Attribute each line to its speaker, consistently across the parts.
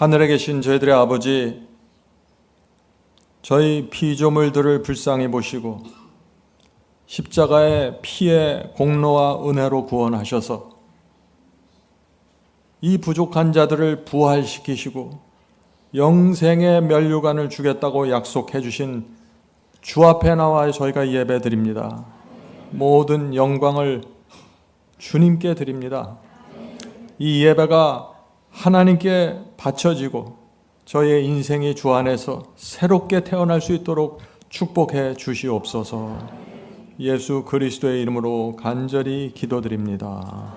Speaker 1: 하늘에 계신 저희들의 아버지, 저희 피조물들을 불쌍히 보시고 십자가의 피의 공로와 은혜로 구원하셔서 이 부족한 자들을 부활시키시고 영생의 면류관을 주겠다고 약속해 주신 주 앞에 나와 저희가 예배드립니다. 모든 영광을 주님께 드립니다. 이 예배가 하나님께 바쳐지고 저희의 인생이 주 안에서 새롭게 태어날 수 있도록 축복해 주시옵소서. 예수 그리스도의 이름으로 간절히 기도드립니다.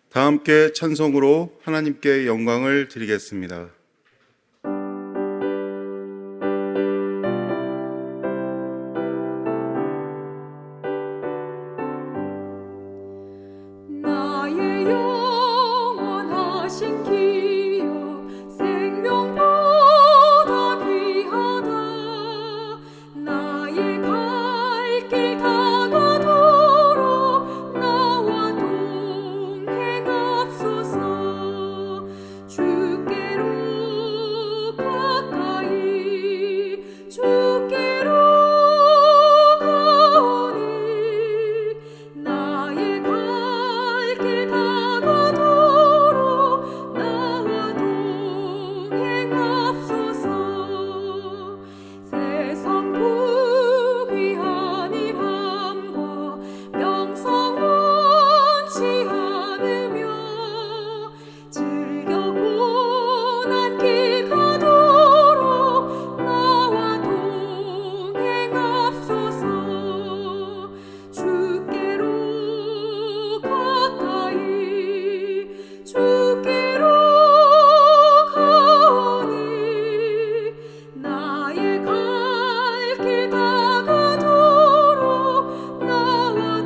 Speaker 2: 다 함께 찬송으로 하나님께 영광을 드리겠습니다.
Speaker 3: 나의 영원하신 기억 생명보다 귀하다. 나의 갈 길 다가도록 나와 동행하소서. 주께로 가까이 주께로 가오니 나의 갈 길 다가도록 나와 동행하소서. 세상 부귀한 일함과 명성 원치 않으며 즐겨 고난 길 가도록 나와 동행하소서. 주께로 가까이 주께로 가오니 나의 갈 길 다가도록 나와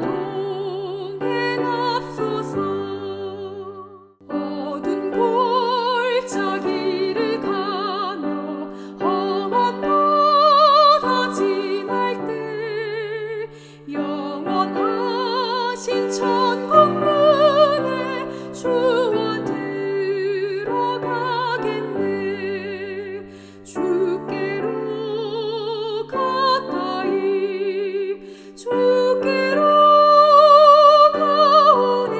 Speaker 3: 동행하소서. 어두운 골짜기를 가며 험한 바다 지날 때 영원하신 천국 문에 주와 들어가겠네. 주께로 가까이 주께로 가오니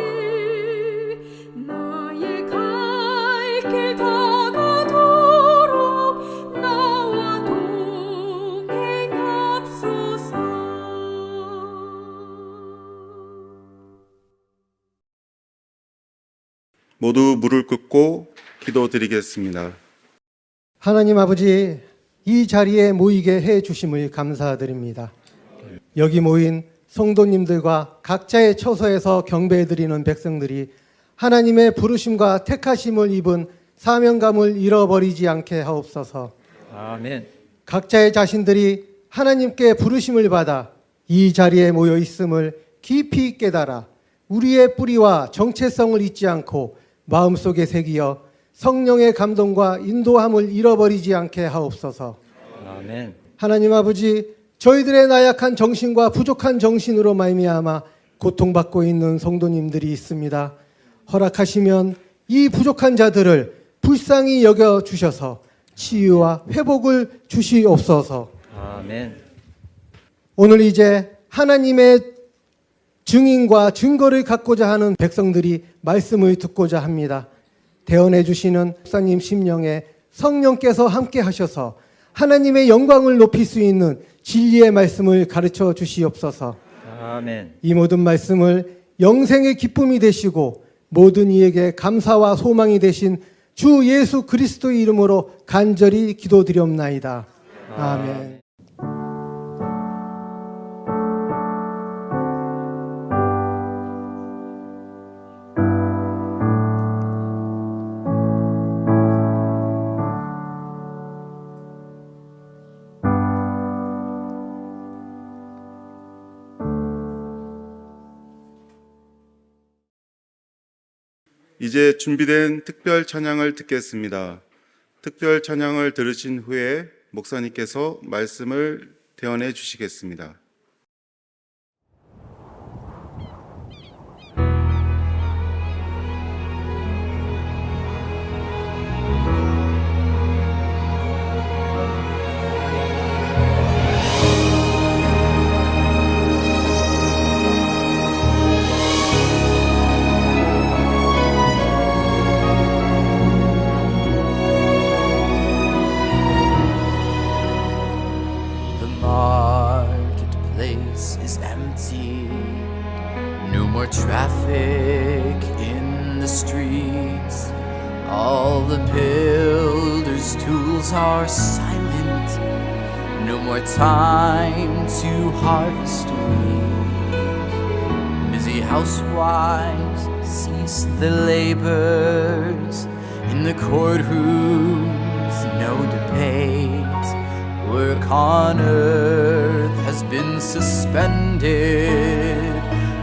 Speaker 3: 나의 갈 길 다가도록 나와 동행하소서.
Speaker 2: 모두 무릎 꿇고 기도드리겠습니다.
Speaker 4: 하나님 아버지, 이 자리에 모이게 해 주심을 감사드립니다. 여기 모인 성도님들과 각자의 처소에서 경배드리는 백성들이 하나님의 부르심과 택하심을 입은 사명감을 잃어버리지 않게 하옵소서.
Speaker 5: 아멘.
Speaker 4: 각자의 자신들이 하나님께 부르심을 받아 이 자리에 모여 있음을 깊이 깨달아 우리의 뿌리와 정체성을 잊지 않고 마음속에 새기어 성령의 감동과 인도함을 잃어버리지 않게 하옵소서.
Speaker 5: 아멘.
Speaker 4: 하나님 아버지, 저희들의 나약한 정신과 부족한 정신으로 말미암아 고통받고 있는 성도님들이 있습니다. 허락하시면 이 부족한 자들을 불쌍히 여겨 주셔서 치유와 회복을 주시옵소서.
Speaker 5: 아멘.
Speaker 4: 오늘 이제 하나님의 증인과 증거를 갖고자 하는 백성들이 말씀을 듣고자 합니다. 대언해 주시는 목사님 심령에 성령께서 함께 하셔서 하나님의 영광을 높일 수 있는 진리의 말씀을 가르쳐 주시옵소서.
Speaker 5: 아멘.
Speaker 4: 이 모든 말씀을 영생의 기쁨이 되시고 모든 이에게 감사와 소망이 되신 주 예수 그리스도의 이름으로 간절히 기도드리옵나이다. 아멘.
Speaker 2: 이제 준비된 특별 찬양을 듣겠습니다. 특별 찬양을 들으신 후에 목사님께서 말씀을 대언해 주시겠습니다.
Speaker 6: The marketplace is empty. No more traffic in the streets. All the builders' tools are silent. No more time to harvest weeds. Busy housewives cease the labors. In the courtrooms, no debate. Work on earth has been suspended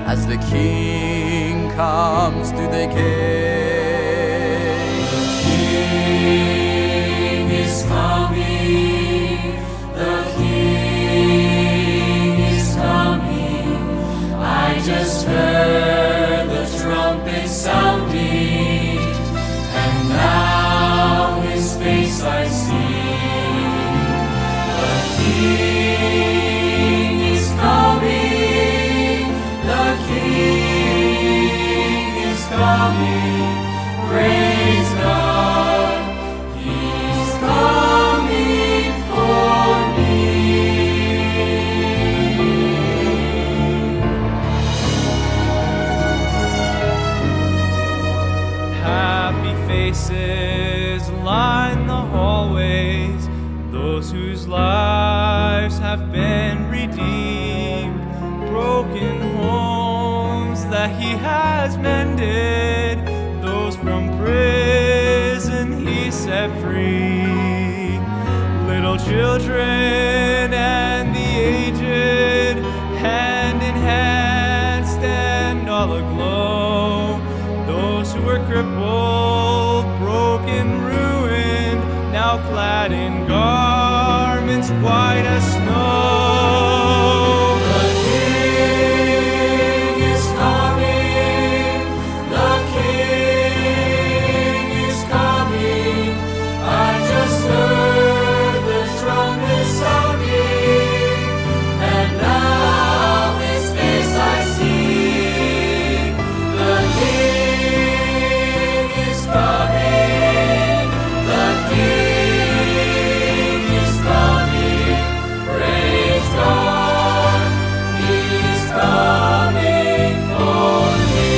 Speaker 6: as the King comes through the gate. The King is coming. The King is coming. I just heard the trumpet sounding, and now his face I see. The King is coming. The King is coming. Praise God. He's coming for me.
Speaker 7: Happy faces line the hallways, those whose lives have been redeemed, broken homes that he has mended, those from prison he set free, little children and the aged, hand in hand stand all aglow, those who were crippled, broken, ruined, now clad in garments white as snow. The King is coming. The King is coming. I just heard the trumpet sounding, and now his face I see. The King is coming. The King is coming. Praise God. He's coming for me.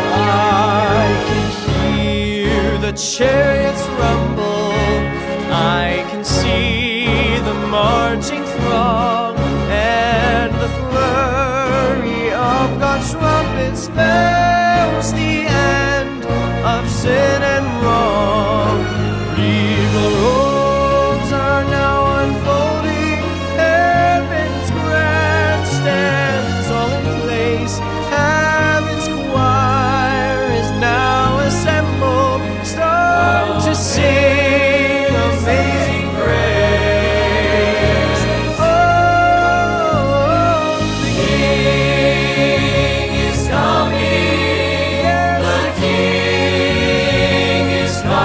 Speaker 7: I can hear the chariots rumble. I can see the marching throng, and the flurry of God's trumpet spells the end of sin and wrong. Regal robes are now unfolding, heaven's grandstands all in place. Heaven's choir is now assembled, start to sing amazing grace. Oh, the King is coming. The King is coming.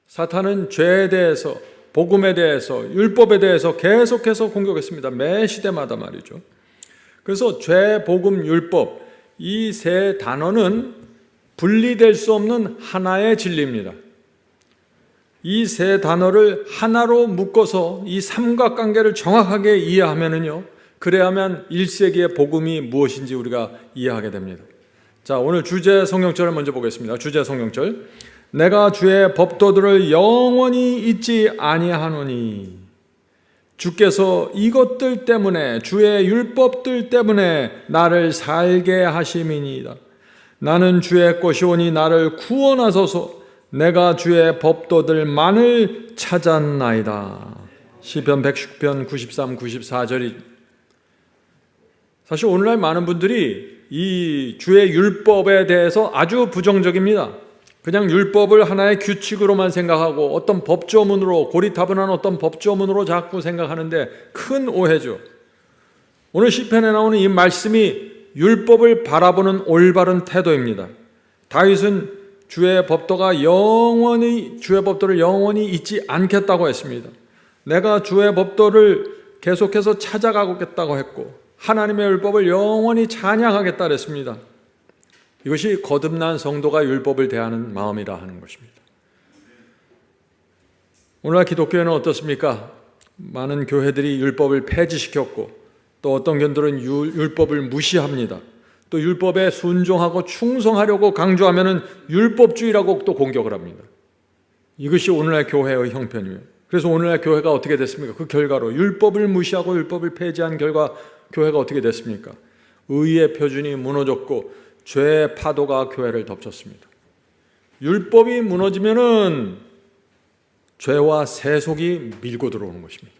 Speaker 1: 사탄은 죄에 대해서, 복음에 대해서, 율법에 대해서 계속해서 공격했습니다. 매 시대마다 말이죠. 그래서 죄, 복음, 율법 이 세 단어는 분리될 수 없는 하나의 진리입니다. 이 세 단어를 하나로 묶어서 이 삼각관계를 정확하게 이해하면은요, 그래야만 1세기의 복음이 무엇인지 우리가 이해하게 됩니다. 자, 오늘 주제 성경절을 먼저 보겠습니다. 주제 성경절. 내가 주의 법도들을 영원히 잊지 아니하노니 주께서 이것들 때문에, 주의 율법들 때문에 나를 살게 하심이니이다. 나는 주의 것이오니 나를 구원하소서. 내가 주의 법도들만을 찾았나이다. 시편 110편 93, 94절이 사실 오늘날 많은 분들이 이 주의 율법에 대해서 아주 부정적입니다. 그냥 율법을 하나의 규칙으로만 생각하고 어떤 법조문으로, 고리타분한 어떤 법조문으로 자꾸 생각하는데 큰 오해죠. 오늘 시편에 나오는 이 말씀이 율법을 바라보는 올바른 태도입니다. 다윗은 주의 법도를 영원히 잊지 않겠다고 했습니다. 내가 주의 법도를 계속해서 찾아가겠다고 했고 하나님의 율법을 영원히 찬양하겠다 그랬습니다. 이것이 거듭난 성도가 율법을 대하는 마음이라 하는 것입니다. 오늘날 기독교회는 어떻습니까? 많은 교회들이 율법을 폐지시켰고 또 어떤 견들은 율법을 무시합니다. 또 율법에 순종하고 충성하려고 강조하면은 율법주의라고 또 공격을 합니다. 이것이 오늘날 교회의 형편이에요. 그래서 오늘날 교회가 어떻게 됐습니까? 그 결과로 율법을 무시하고 율법을 폐지한 결과 교회가 어떻게 됐습니까? 의의 표준이 무너졌고 죄의 파도가 교회를 덮쳤습니다. 율법이 무너지면은 죄와 세속이 밀고 들어오는 것입니다.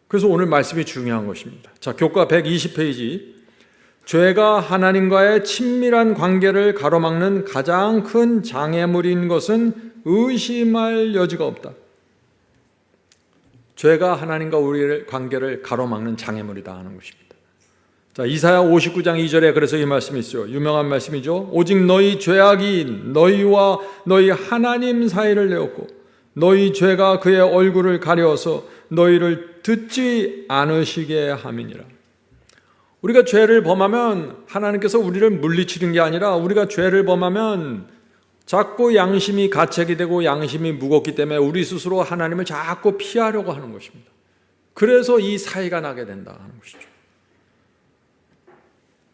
Speaker 1: 그래서 오늘 말씀이 중요한 것입니다. 자, 교과 120페이지. 죄가 하나님과의 친밀한 관계를 가로막는 가장 큰 장애물인 것은 의심할 여지가 없다. 죄가 하나님과 우리의 관계를 가로막는 장애물이다 하는 것입니다. 자, 이사야 59장 2절에 그래서 이 말씀이 있어요. 유명한 말씀이죠. 오직 너희 죄악이 너희와 너희 하나님 사이를 내었고 너희 죄가 그의 얼굴을 가려서 너희를 듣지 않으시게 함이니라. 우리가 죄를 범하면 하나님께서 우리를 물리치는 게 아니라 우리가 죄를 범하면 자꾸 양심이 가책이 되고 양심이 무겁기 때문에 우리 스스로 하나님을 자꾸 피하려고 하는 것입니다. 그래서 이 사이가 나게 된다 하는 것이죠.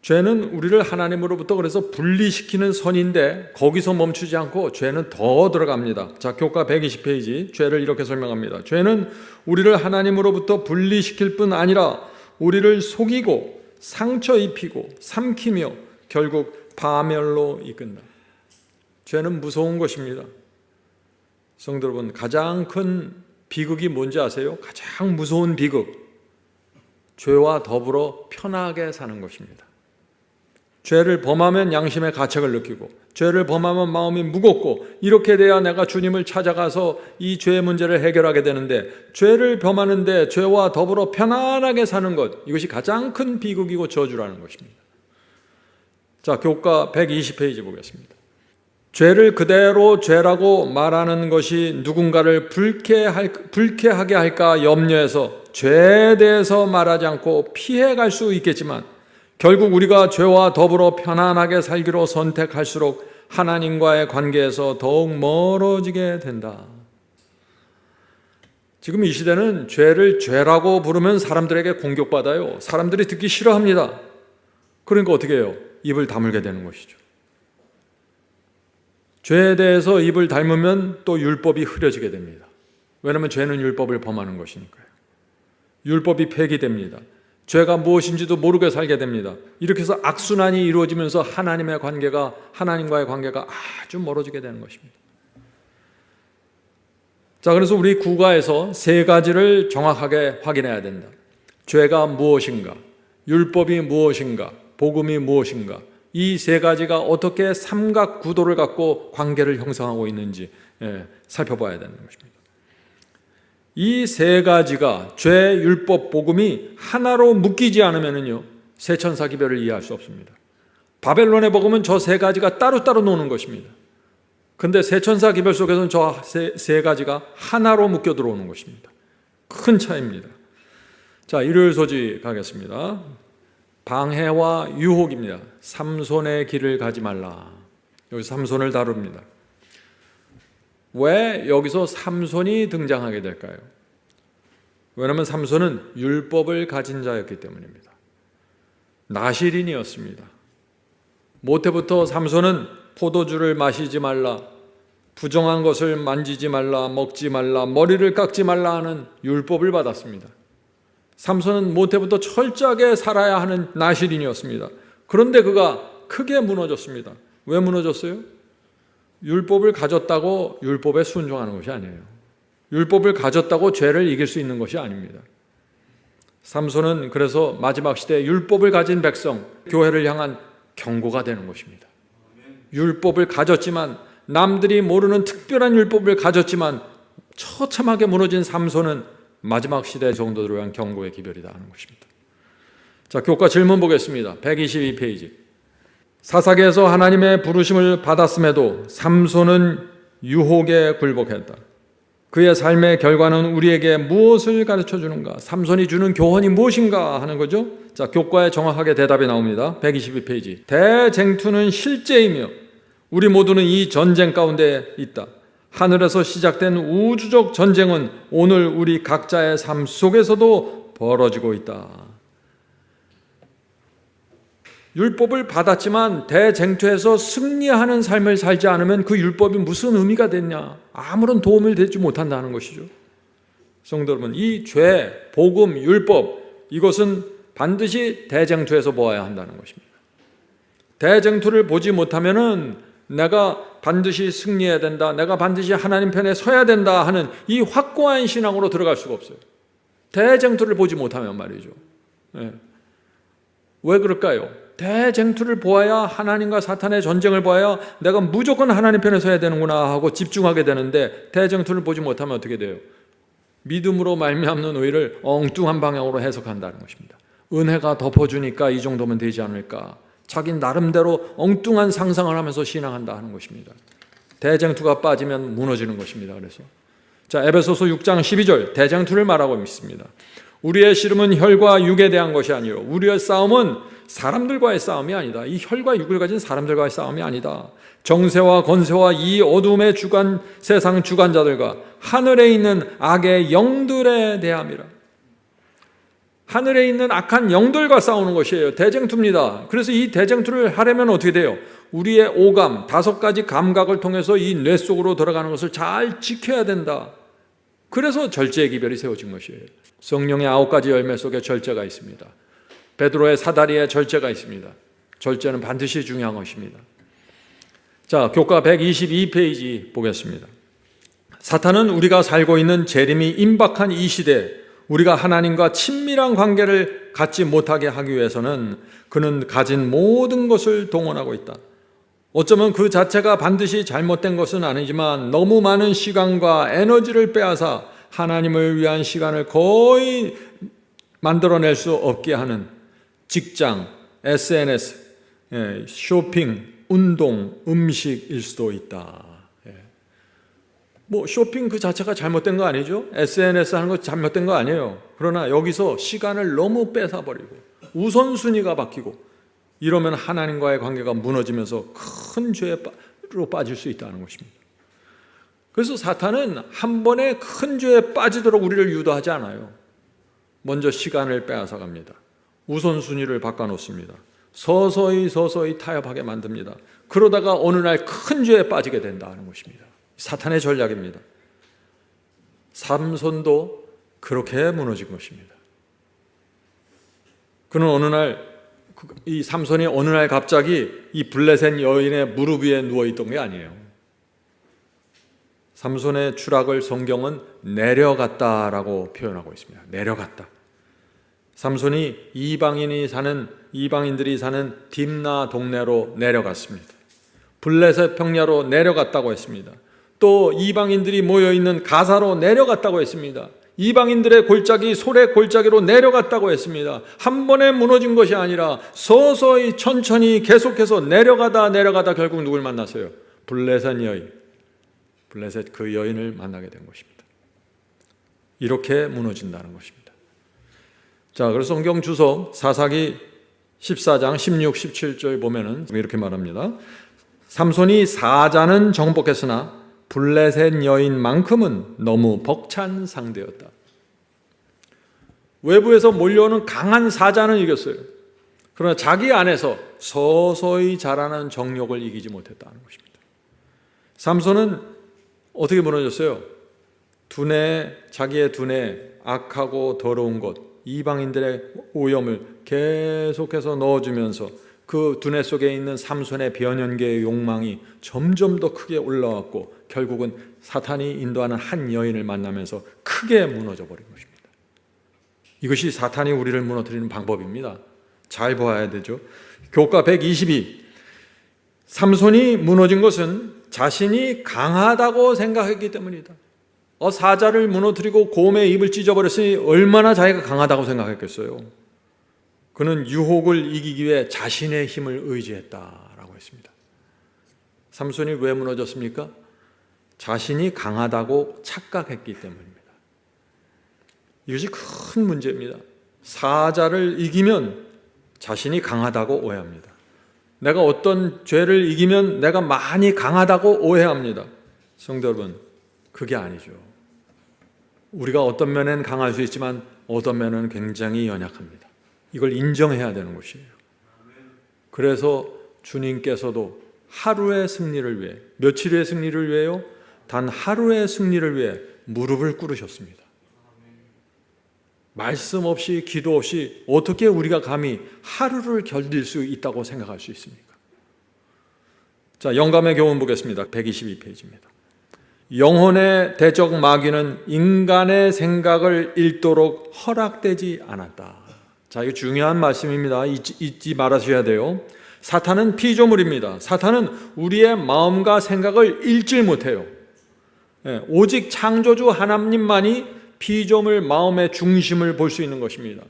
Speaker 1: 죄는 우리를 하나님으로부터 그래서 분리시키는 선인데 거기서 멈추지 않고 죄는 더 들어갑니다. 자, 교과 120페이지. 죄를 이렇게 설명합니다. 죄는 우리를 하나님으로부터 분리시킬 뿐 아니라 우리를 속이고 상처 입히고 삼키며 결국 파멸로 이끈다. 죄는 무서운 것입니다. 성도 여러분, 가장 큰 비극이 뭔지 아세요? 가장 무서운 비극. 죄와 더불어 편하게 사는 것입니다. 죄를 범하면 양심의 가책을 느끼고 죄를 범하면 마음이 무겁고 이렇게 돼야 내가 주님을 찾아가서 이 죄의 문제를 해결하게 되는데 죄를 범하는데 죄와 더불어 편안하게 사는 것, 이것이 가장 큰 비극이고 저주라는 것입니다. 자, 교과 120페이지 보겠습니다. 죄를 그대로 죄라고 말하는 것이 누군가를 불쾌하게 할까 염려해서 죄에 대해서 말하지 않고 피해갈 수 있겠지만 결국 우리가 죄와 더불어 편안하게 살기로 선택할수록 하나님과의 관계에서 더욱 멀어지게 된다. 지금 이 시대는 죄를 죄라고 부르면 사람들에게 공격받아요. 사람들이 듣기 싫어합니다. 그러니까 어떻게 해요? 입을 다물게 되는 것이죠. 죄에 대해서 입을 닮으면 또 율법이 흐려지게 됩니다. 왜냐하면 죄는 율법을 범하는 것이니까요. 율법이 폐기됩니다. 죄가 무엇인지도 모르게 살게 됩니다. 이렇게 해서 악순환이 이루어지면서 하나님과의 관계가 아주 멀어지게 되는 것입니다. 자, 그래서 우리 국가에서 세 가지를 정확하게 확인해야 된다. 죄가 무엇인가, 율법이 무엇인가, 복음이 무엇인가, 이 세 가지가 어떻게 삼각 구도를 갖고 관계를 형성하고 있는지 살펴봐야 되는 것입니다. 이 세 가지가 죄, 율법, 복음이 하나로 묶이지 않으면요 세천사 기별을 이해할 수 없습니다. 바벨론의 복음은 저 세 가지가 따로따로 노는 것입니다. 근데 세천사 기별 속에서는 저 세 가지가 하나로 묶여 들어오는 것입니다. 큰 차이입니다. 자, 일요일 소지 가겠습니다. 방해와 유혹입니다. 삼손의 길을 가지 말라. 여기 삼손을 다룹니다. 왜 여기서 삼손이 등장하게 될까요? 왜냐하면 삼손은 율법을 가진 자였기 때문입니다. 나실인이었습니다. 모태부터 삼손은 포도주를 마시지 말라, 부정한 것을 만지지 말라, 먹지 말라, 머리를 깎지 말라 하는 율법을 받았습니다. 삼손은 모태부터 철저하게 살아야 하는 나실인이었습니다. 그런데 그가 크게 무너졌습니다. 왜 무너졌어요? 율법을 가졌다고 율법에 순종하는 것이 아니에요. 율법을 가졌다고 죄를 이길 수 있는 것이 아닙니다. 삼손은 그래서 마지막 시대에 율법을 가진 백성, 교회를 향한 경고가 되는 것입니다. 율법을 가졌지만, 남들이 모르는 특별한 율법을 가졌지만 처참하게 무너진 삼손은 마지막 시대 정도들을 위한 경고의 기별이다 하는 것입니다. 자, 교과 질문 보겠습니다. 122페이지. 사사기에서 하나님의 부르심을 받았음에도 삼손은 유혹에 굴복했다. 그의 삶의 결과는 우리에게 무엇을 가르쳐 주는가? 삼손이 주는 교훈이 무엇인가 하는 거죠. 자, 교과에 정확하게 대답이 나옵니다. 122페이지. 대쟁투는 실제이며 우리 모두는 이 전쟁 가운데 있다. 하늘에서 시작된 우주적 전쟁은 오늘 우리 각자의 삶 속에서도 벌어지고 있다. 율법을 받았지만 대쟁투에서 승리하는 삶을 살지 않으면 그 율법이 무슨 의미가 됐냐? 아무런 도움을 되지 못한다는 것이죠. 성도 여러분, 이 죄, 복음, 율법, 이것은 반드시 대쟁투에서 보아야 한다는 것입니다. 대쟁투를 보지 못하면은 내가 반드시 승리해야 된다, 내가 반드시 하나님 편에 서야 된다 하는 이 확고한 신앙으로 들어갈 수가 없어요. 대쟁투를 보지 못하면 말이죠. 네. 왜 그럴까요? 대쟁투를 보아야, 하나님과 사탄의 전쟁을 보아야 내가 무조건 하나님 편에 서야 되는구나 하고 집중하게 되는데, 대쟁투를 보지 못하면 어떻게 돼요? 믿음으로 말미암는 의를 엉뚱한 방향으로 해석한다는 것입니다. 은혜가 덮어주니까 이 정도면 되지 않을까, 자기 나름대로 엉뚱한 상상을 하면서 신앙한다 하는 것입니다. 대쟁투가 빠지면 무너지는 것입니다. 그래서 자, 에베소서 6장 12절 대쟁투를 말하고 있습니다. 우리의 씨름은 혈과 육에 대한 것이 아니요 우리의 싸움은 사람들과의 싸움이 아니다. 이 혈과 육을 가진 사람들과의 싸움이 아니다. 정세와 건세와 이 어둠의 주관, 세상 주관자들과 하늘에 있는 악의 영들에 대함이라. 하늘에 있는 악한 영들과 싸우는 것이에요. 대쟁투입니다. 그래서 이 대쟁투를 하려면 어떻게 돼요? 우리의 오감, 5가지 감각을 통해서 이 뇌 속으로 들어가는 것을 잘 지켜야 된다. 그래서 절제의 기별이 세워진 것이에요. 성령의 9가지 열매 속에 절제가 있습니다. 베드로의 사다리에 절제가 있습니다. 절제는 반드시 중요한 것입니다. 자, 교과 122페이지 보겠습니다. 사탄은 우리가 살고 있는 재림이 임박한 이 시대에 우리가 하나님과 친밀한 관계를 갖지 못하게 하기 위해서는 그는 가진 모든 것을 동원하고 있다. 어쩌면 그 자체가 반드시 잘못된 것은 아니지만 너무 많은 시간과 에너지를 빼앗아 하나님을 위한 시간을 거의 만들어낼 수 없게 하는 직장, SNS, 쇼핑, 운동, 음식일 수도 있다. 뭐 쇼핑 그 자체가 잘못된 거 아니죠? SNS 하는 거 잘못된 거 아니에요. 그러나 여기서 시간을 너무 뺏어버리고 우선순위가 바뀌고 이러면 하나님과의 관계가 무너지면서 큰 죄로 빠질 수 있다는 것입니다. 그래서 사탄은 한 번에 큰 죄에 빠지도록 우리를 유도하지 않아요. 먼저 시간을 빼앗아 갑니다. 우선순위를 바꿔놓습니다. 서서히 타협하게 만듭니다. 그러다가 어느 날 큰 죄에 빠지게 된다는 것입니다. 사탄의 전략입니다. 삼손도 그렇게 무너진 것입니다. 그는 어느 날, 이 삼손이 어느 날 갑자기 이 블레셋 여인의 무릎 위에 누워있던 게 아니에요. 삼손의 추락을 성경은 내려갔다라고 표현하고 있습니다. 내려갔다. 삼손이 이방인들이 사는 딥나 동네로 내려갔습니다. 블레셋 평야로 내려갔다고 했습니다. 또 이방인들이 모여있는 가사로 내려갔다고 했습니다. 이방인들의 골짜기, 솔의 골짜기로 내려갔다고 했습니다. 한 번에 무너진 것이 아니라 서서히 천천히 계속해서 내려가다 결국 누굴 만났어요? 블레셋 여인, 블레셋 그 여인을 만나게 된 것입니다. 이렇게 무너진다는 것입니다. 자, 그래서 성경 주석 사사기 14장 16, 17절 보면은 이렇게 말합니다. 삼손이 사자는 정복했으나 블레셋 여인만큼은 너무 벅찬 상대였다. 외부에서 몰려오는 강한 사자는 이겼어요. 그러나 자기 안에서 서서히 자라는 정욕을 이기지 못했다는 것입니다. 삼손은 어떻게 무너졌어요? 자기의 두뇌에 악하고 더러운 것, 이방인들의 오염을 계속해서 넣어주면서 그 두뇌 속에 있는 삼손의 변연계의 욕망이 점점 더 크게 올라왔고 결국은 사탄이 인도하는 한 여인을 만나면서 크게 무너져 버린 것입니다. 이것이 사탄이 우리를 무너뜨리는 방법입니다. 잘 보아야 되죠. 교과 122. 삼손이 무너진 것은 자신이 강하다고 생각했기 때문이다. 사자를 무너뜨리고 곰의 입을 찢어버렸으니 얼마나 자기가 강하다고 생각했겠어요. 그는 유혹을 이기기 위해 자신의 힘을 의지했다라고 했습니다. 삼손이 왜 무너졌습니까? 자신이 강하다고 착각했기 때문입니다. 이것이 큰 문제입니다. 사자를 이기면 자신이 강하다고 오해합니다. 내가 어떤 죄를 이기면 내가 많이 강하다고 오해합니다. 성도 여러분, 그게 아니죠. 우리가 어떤 면엔 강할 수 있지만 어떤 면은 굉장히 연약합니다. 이걸 인정해야 되는 것이에요. 그래서 주님께서도 하루의 승리를 위해, 며칠의 승리를 위해요? 단 하루의 승리를 위해 무릎을 꿇으셨습니다. 말씀 없이 기도 없이 어떻게 우리가 감히 하루를 견딜 수 있다고 생각할 수 있습니까? 자, 영감의 교훈 보겠습니다. 122페이지입니다. 영혼의 대적 마귀는 인간의 생각을 읽도록 허락되지 않았다. 자, 이거 중요한 말씀입니다. 잊지 말아셔야 돼요. 사탄은 피조물입니다. 사탄은 우리의 마음과 생각을 읽질 못해요. 오직 창조주 하나님만이 피조물 마음의 중심을 볼 수 있는 것입니다.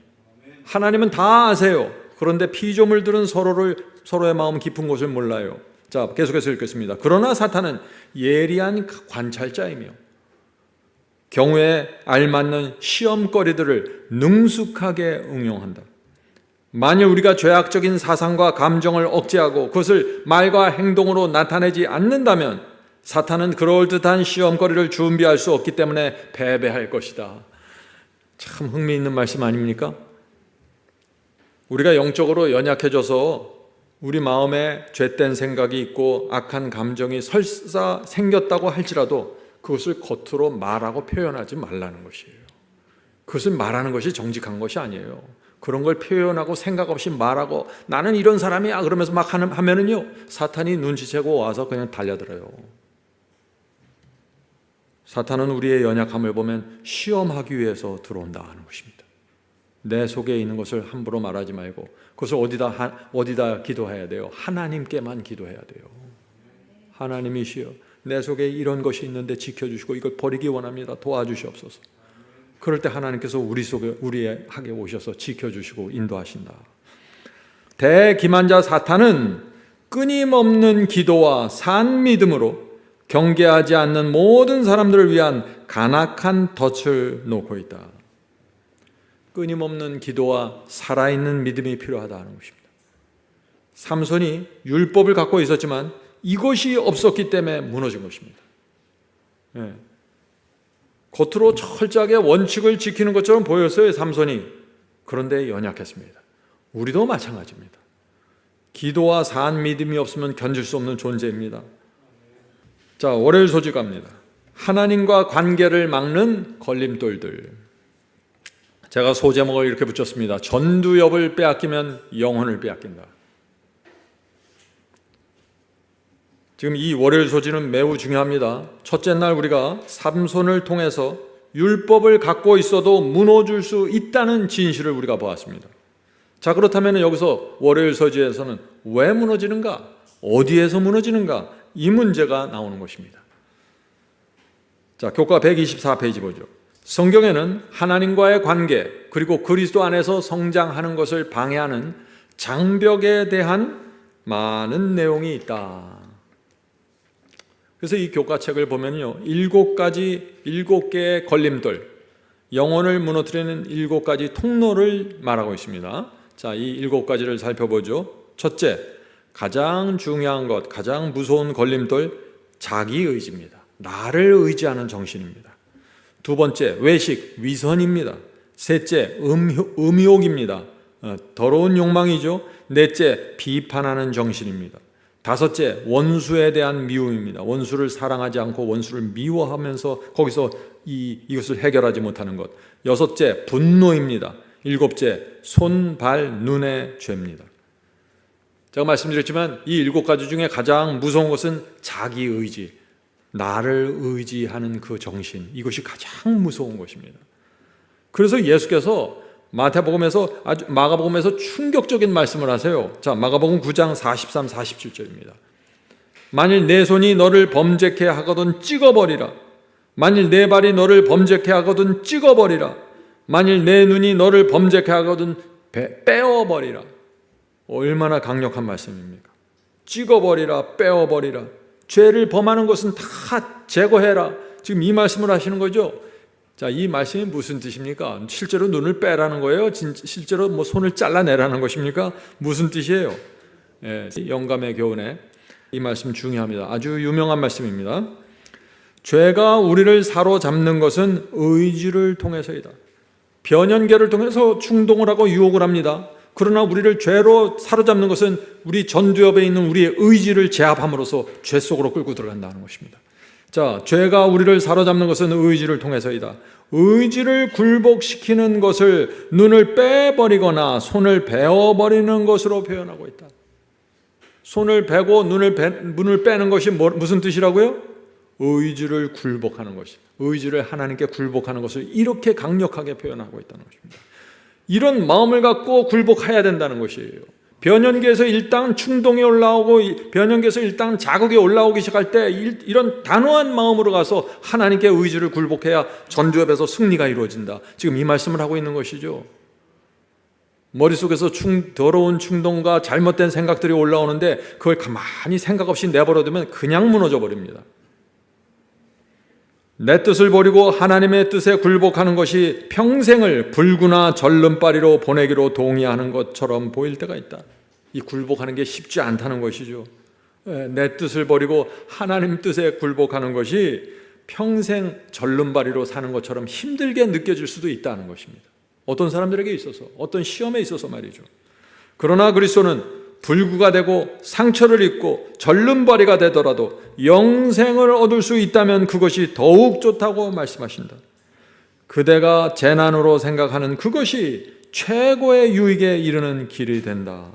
Speaker 1: 하나님은 다 아세요. 그런데 피조물들은 서로의 마음 깊은 곳을 몰라요. 자, 계속해서 읽겠습니다. 그러나 사탄은 예리한 관찰자이며 경우에 알맞는 시험거리들을 능숙하게 응용한다. 만일 우리가 죄악적인 사상과 감정을 억제하고 그것을 말과 행동으로 나타내지 않는다면 사탄은 그럴듯한 시험거리를 준비할 수 없기 때문에 패배할 것이다. 참 흥미있는 말씀 아닙니까? 우리가 영적으로 연약해져서 우리 마음에 죄된 생각이 있고 악한 감정이 설사 생겼다고 할지라도 그것을 겉으로 말하고 표현하지 말라는 것이에요. 그것을 말하는 것이 정직한 것이 아니에요. 그런 걸 표현하고 생각 없이 말하고 나는 이런 사람이야 그러면서 막 하면은요, 사탄이 눈치채고 와서 그냥 달려들어요. 사탄은 우리의 연약함을 보면 시험하기 위해서 들어온다는 것입니다. 내 속에 있는 것을 함부로 말하지 말고 그것을 어디다 기도해야 돼요? 하나님께만 기도해야 돼요. 하나님이시여, 내 속에 이런 것이 있는데 지켜주시고 이걸 버리기 원합니다. 도와주시옵소서. 그럴 때 하나님께서 우리에게 오셔서 지켜주시고 인도하신다. 대기만자 사탄은 끊임없는 기도와 산 믿음으로 경계하지 않는 모든 사람들을 위한 간악한 덫을 놓고 있다. 끊임없는 기도와 살아있는 믿음이 필요하다는 것입니다. 삼손이 율법을 갖고 있었지만 이것이 없었기 때문에 무너진 것입니다. 겉으로 철저하게 원칙을 지키는 것처럼 보였어요, 삼손이. 그런데 연약했습니다. 우리도 마찬가지입니다. 기도와 산 믿음이 없으면 견딜 수 없는 존재입니다. 자, 월요일 소식 갑니다. 하나님과 관계를 막는 걸림돌들. 제가 소제목을 이렇게 붙였습니다. 전두엽을 빼앗기면 영혼을 빼앗긴다. 지금 이 월요일 소지는 매우 중요합니다. 첫째 날 우리가 삼손을 통해서 율법을 갖고 있어도 무너질 수 있다는 진실을 우리가 보았습니다. 자, 그렇다면 여기서 월요일 소지에서는 왜 무너지는가? 어디에서 무너지는가? 이 문제가 나오는 것입니다. 자, 교과 124페이지 보죠. 성경에는 하나님과의 관계 그리고 그리스도 안에서 성장하는 것을 방해하는 장벽에 대한 많은 내용이 있다. 그래서 이 교과책을 보면요, 7개의 걸림돌, 영혼을 무너뜨리는 7가지 통로를 말하고 있습니다. 자, 이 7가지를 살펴보죠. 첫째, 가장 중요한 것, 가장 무서운 걸림돌, 자기 의지입니다. 나를 의지하는 정신입니다. 두 번째, 외식, 위선입니다. 셋째, 음욕입니다. 더러운 욕망이죠. 넷째, 비판하는 정신입니다. 다섯째, 원수에 대한 미움입니다. 원수를 사랑하지 않고 원수를 미워하면서 거기서 이것을 해결하지 못하는 것. 여섯째, 분노입니다. 일곱째, 손, 발, 눈의 죄입니다. 제가 말씀드렸지만 이 7가지 중에 가장 무서운 것은 자기 의지, 나를 의지하는 그 정신, 이것이 가장 무서운 것입니다. 그래서 예수께서 마가복음에서 충격적인 말씀을 하세요. 자, 마가복음 9장 43, 47절입니다. 만일 내 손이 너를 범죄케 하거든 찍어버리라. 만일 내 발이 너를 범죄케 하거든 찍어버리라. 만일 내 눈이 너를 범죄케 하거든 빼어버리라. 얼마나 강력한 말씀입니까? 찍어버리라, 빼어버리라. 죄를 범하는 것은 다 제거해라. 지금 이 말씀을 하시는 거죠. 자, 이 말씀이 무슨 뜻입니까? 실제로 눈을 빼라는 거예요? 실제로 뭐 손을 잘라내라는 것입니까? 무슨 뜻이에요? 영감의 교훈에 이 말씀 중요합니다. 아주 유명한 말씀입니다. 죄가 우리를 사로잡는 것은 의지를 통해서이다. 변연계를 통해서 충동을 하고 유혹을 합니다. 그러나 우리를 죄로 사로잡는 것은 우리 전두엽에 있는 우리의 의지를 제압함으로써 죄 속으로 끌고 들어간다는 것입니다. 자, 죄가 우리를 사로잡는 것은 의지를 통해서이다. 의지를 굴복시키는 것을 눈을 빼버리거나 손을 베어버리는 것으로 표현하고 있다. 손을 베고 눈을 빼는 것이 무슨 뜻이라고요? 의지를 굴복하는 것입니다. 의지를 하나님께 굴복하는 것을 이렇게 강력하게 표현하고 있다는 것입니다. 이런 마음을 갖고 굴복해야 된다는 것이에요. 변연계에서 일단 충동이 올라오고 변연계에서 일단 자극이 올라오기 시작할 때 이런 단호한 마음으로 가서 하나님께 의지를 굴복해야 전두엽에서 승리가 이루어진다. 지금 이 말씀을 하고 있는 것이죠. 머릿속에서 더러운 충동과 잘못된 생각들이 올라오는데 그걸 가만히 생각 없이 내버려두면 그냥 무너져 버립니다. 내 뜻을 버리고 하나님의 뜻에 굴복하는 것이 평생을 불구나 절름발이로 보내기로 동의하는 것처럼 보일 때가 있다. 이 굴복하는 게 쉽지 않다는 것이죠. 내 뜻을 버리고 하나님 뜻에 굴복하는 것이 평생 절름발이로 사는 것처럼 힘들게 느껴질 수도 있다는 것입니다. 어떤 사람들에게 있어서, 어떤 시험에 있어서 말이죠. 그러나 그리스도는 불구가 되고 상처를 입고 절름발이가 되더라도 영생을 얻을 수 있다면 그것이 더욱 좋다고 말씀하신다. 그대가 재난으로 생각하는 그것이 최고의 유익에 이르는 길이 된다.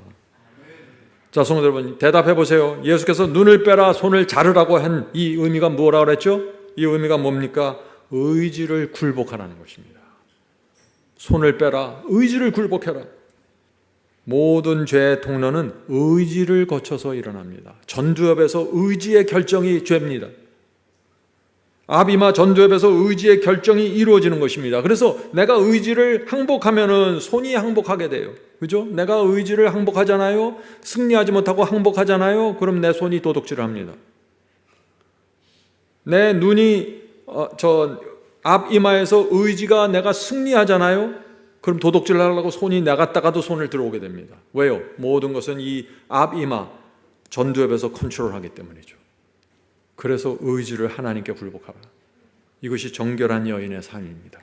Speaker 1: 자, 성도 여러분, 대답해 보세요. 예수께서 눈을 빼라, 손을 자르라고 한 이 의미가 뭐라 그랬죠? 이 의미가 뭡니까? 의지를 굴복하라는 것입니다. 손을 빼라, 의지를 굴복해라. 모든 죄의 통로는 의지를 거쳐서 일어납니다. 전두엽에서 의지의 결정이 죄입니다. 앞이마 전두엽에서 의지의 결정이 이루어지는 것입니다. 그래서 내가 의지를 항복하면은 손이 항복하게 돼요. 그죠? 내가 의지를 항복하잖아요. 승리하지 못하고 항복하잖아요. 그럼 내 손이 도둑질을 합니다. 내 눈이 앞이마에서 의지가 내가 승리하잖아요. 그럼 도둑질을 하려고 손이 나갔다가도 손을 들어오게 됩니다. 왜요? 모든 것은 이 앞이마 전두엽에서 컨트롤하기 때문이죠. 그래서 의지를 하나님께 굴복하라. 이것이 정결한 여인의 삶입니다.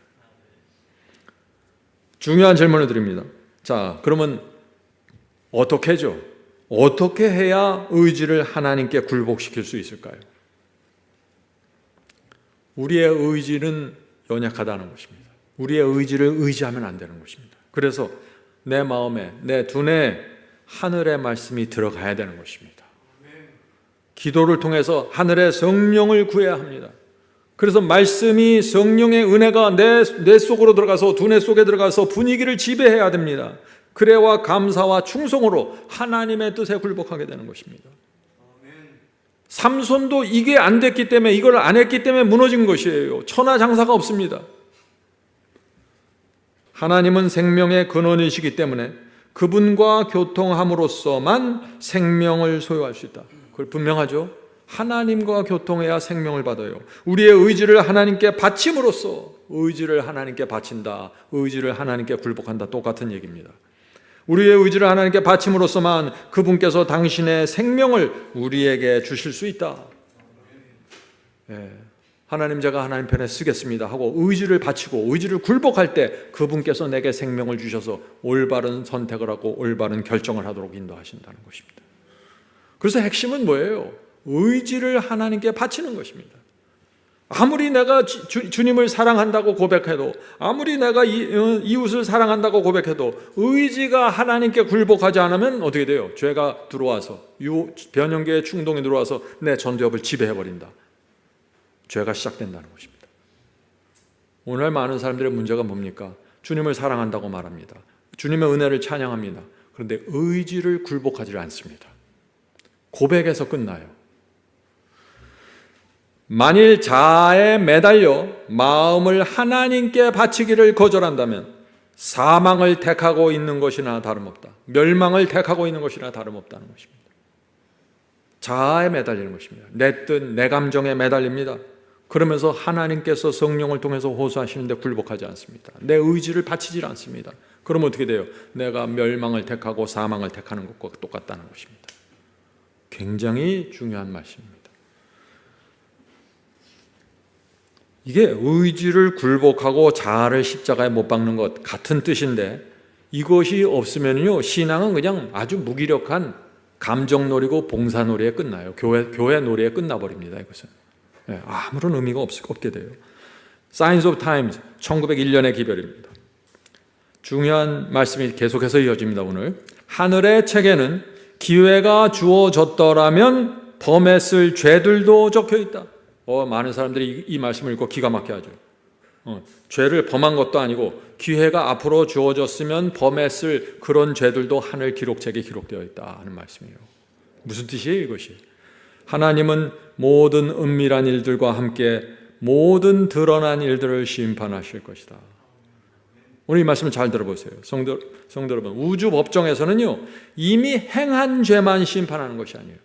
Speaker 1: 중요한 질문을 드립니다. 자, 그러면 어떻게 하죠? 어떻게 해야 의지를 하나님께 굴복시킬 수 있을까요? 우리의 의지는 연약하다는 것입니다. 우리의 의지를 의지하면 안 되는 것입니다. 그래서 내 마음에, 내 두뇌에 하늘의 말씀이 들어가야 되는 것입니다. 기도를 통해서 하늘의 성령을 구해야 합니다. 그래서 말씀이, 성령의 은혜가 내 속으로 들어가서 두뇌 속에 들어가서 분위기를 지배해야 됩니다. 그래와 감사와 충성으로 하나님의 뜻에 굴복하게 되는 것입니다. 삼손도 이게 안 됐기 때문에, 이걸 안 했기 때문에 무너진 것이에요. 천하장사가 없습니다. 하나님은 생명의 근원이시기 때문에 그분과 교통함으로써만 생명을 소유할 수 있다. 그걸 분명하죠. 하나님과 교통해야 생명을 받아요. 우리의 의지를 하나님께 바침으로써 의지를 하나님께 바친다. 의지를 하나님께 굴복한다. 똑같은 얘기입니다. 우리의 의지를 하나님께 바침으로써만 그분께서 당신의 생명을 우리에게 주실 수 있다. 예, 하나님 제가 하나님 편에 쓰겠습니다 하고 의지를 바치고 의지를 굴복할 때 그분께서 내게 생명을 주셔서 올바른 선택을 하고 올바른 결정을 하도록 인도하신다는 것입니다. 그래서 핵심은 뭐예요? 의지를 하나님께 바치는 것입니다. 아무리 내가 주님을 사랑한다고 고백해도, 아무리 내가 이웃을 사랑한다고 고백해도 의지가 하나님께 굴복하지 않으면 어떻게 돼요? 죄가 들어와서, 변형계의 충동이 들어와서 내 전두엽을 지배해버린다. 죄가 시작된다는 것입니다. 오늘 많은 사람들의 문제가 뭡니까? 주님을 사랑한다고 말합니다. 주님의 은혜를 찬양합니다. 그런데 의지를 굴복하지 않습니다. 고백에서 끝나요. 만일 자아에 매달려 마음을 하나님께 바치기를 거절한다면 사망을 택하고 있는 것이나 다름없다. 멸망을 택하고 있는 것이나 다름없다는 것입니다. 자아에 매달리는 것입니다. 내 뜻, 내 감정에 매달립니다. 그러면서 하나님께서 성령을 통해서 호소하시는데 굴복하지 않습니다. 내 의지를 바치지 않습니다. 그러면 어떻게 돼요? 내가 멸망을 택하고 사망을 택하는 것과 똑같다는 것입니다. 굉장히 중요한 말씀입니다. 이게 의지를 굴복하고 자아를 십자가에 못 박는 것 같은 뜻인데, 이것이 없으면요 신앙은 그냥 아주 무기력한 감정놀이고 봉사놀이에 끝나요. 교회 놀이에 끝나버립니다. 이것은 아무런 의미가 없게 돼요. Signs of Times 1901년의 기별입니다. 중요한 말씀이 계속해서 이어집니다. 오늘 하늘의 책에는 기회가 주어졌더라면 범했을 죄들도 적혀있다. 많은 사람들이 이 말씀을 읽고 기가 막혀 하죠. 죄를 범한 것도 아니고 기회가 앞으로 주어졌으면 범했을 그런 죄들도 하늘 기록책에 기록되어 있다 하는 말씀이에요. 무슨 뜻이에요 이것이? 하나님은 모든 은밀한 일들과 함께 모든 드러난 일들을 심판하실 것이다. 오늘 이 말씀을 잘 들어보세요. 성도 여러분, 우주 법정에서는요 이미 행한 죄만 심판하는 것이 아니에요.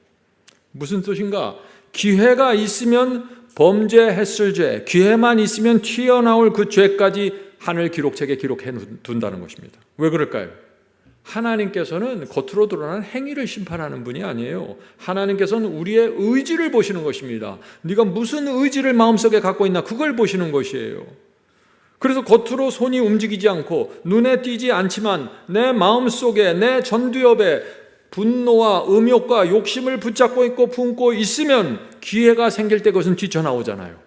Speaker 1: 무슨 뜻인가? 기회가 있으면 범죄했을 죄, 기회만 있으면 튀어나올 그 죄까지 하늘 기록책에 기록해 둔다는 것입니다. 왜 그럴까요? 하나님께서는 겉으로 드러나는 행위를 심판하는 분이 아니에요. 하나님께서는 우리의 의지를 보시는 것입니다. 네가 무슨 의지를 마음속에 갖고 있나 그걸 보시는 것이에요. 그래서 겉으로 손이 움직이지 않고 눈에 띄지 않지만 내 마음속에, 내 전두엽에 분노와 음욕과 욕심을 붙잡고 있고 품고 있으면 기회가 생길 때 그것은 뛰쳐나오잖아요.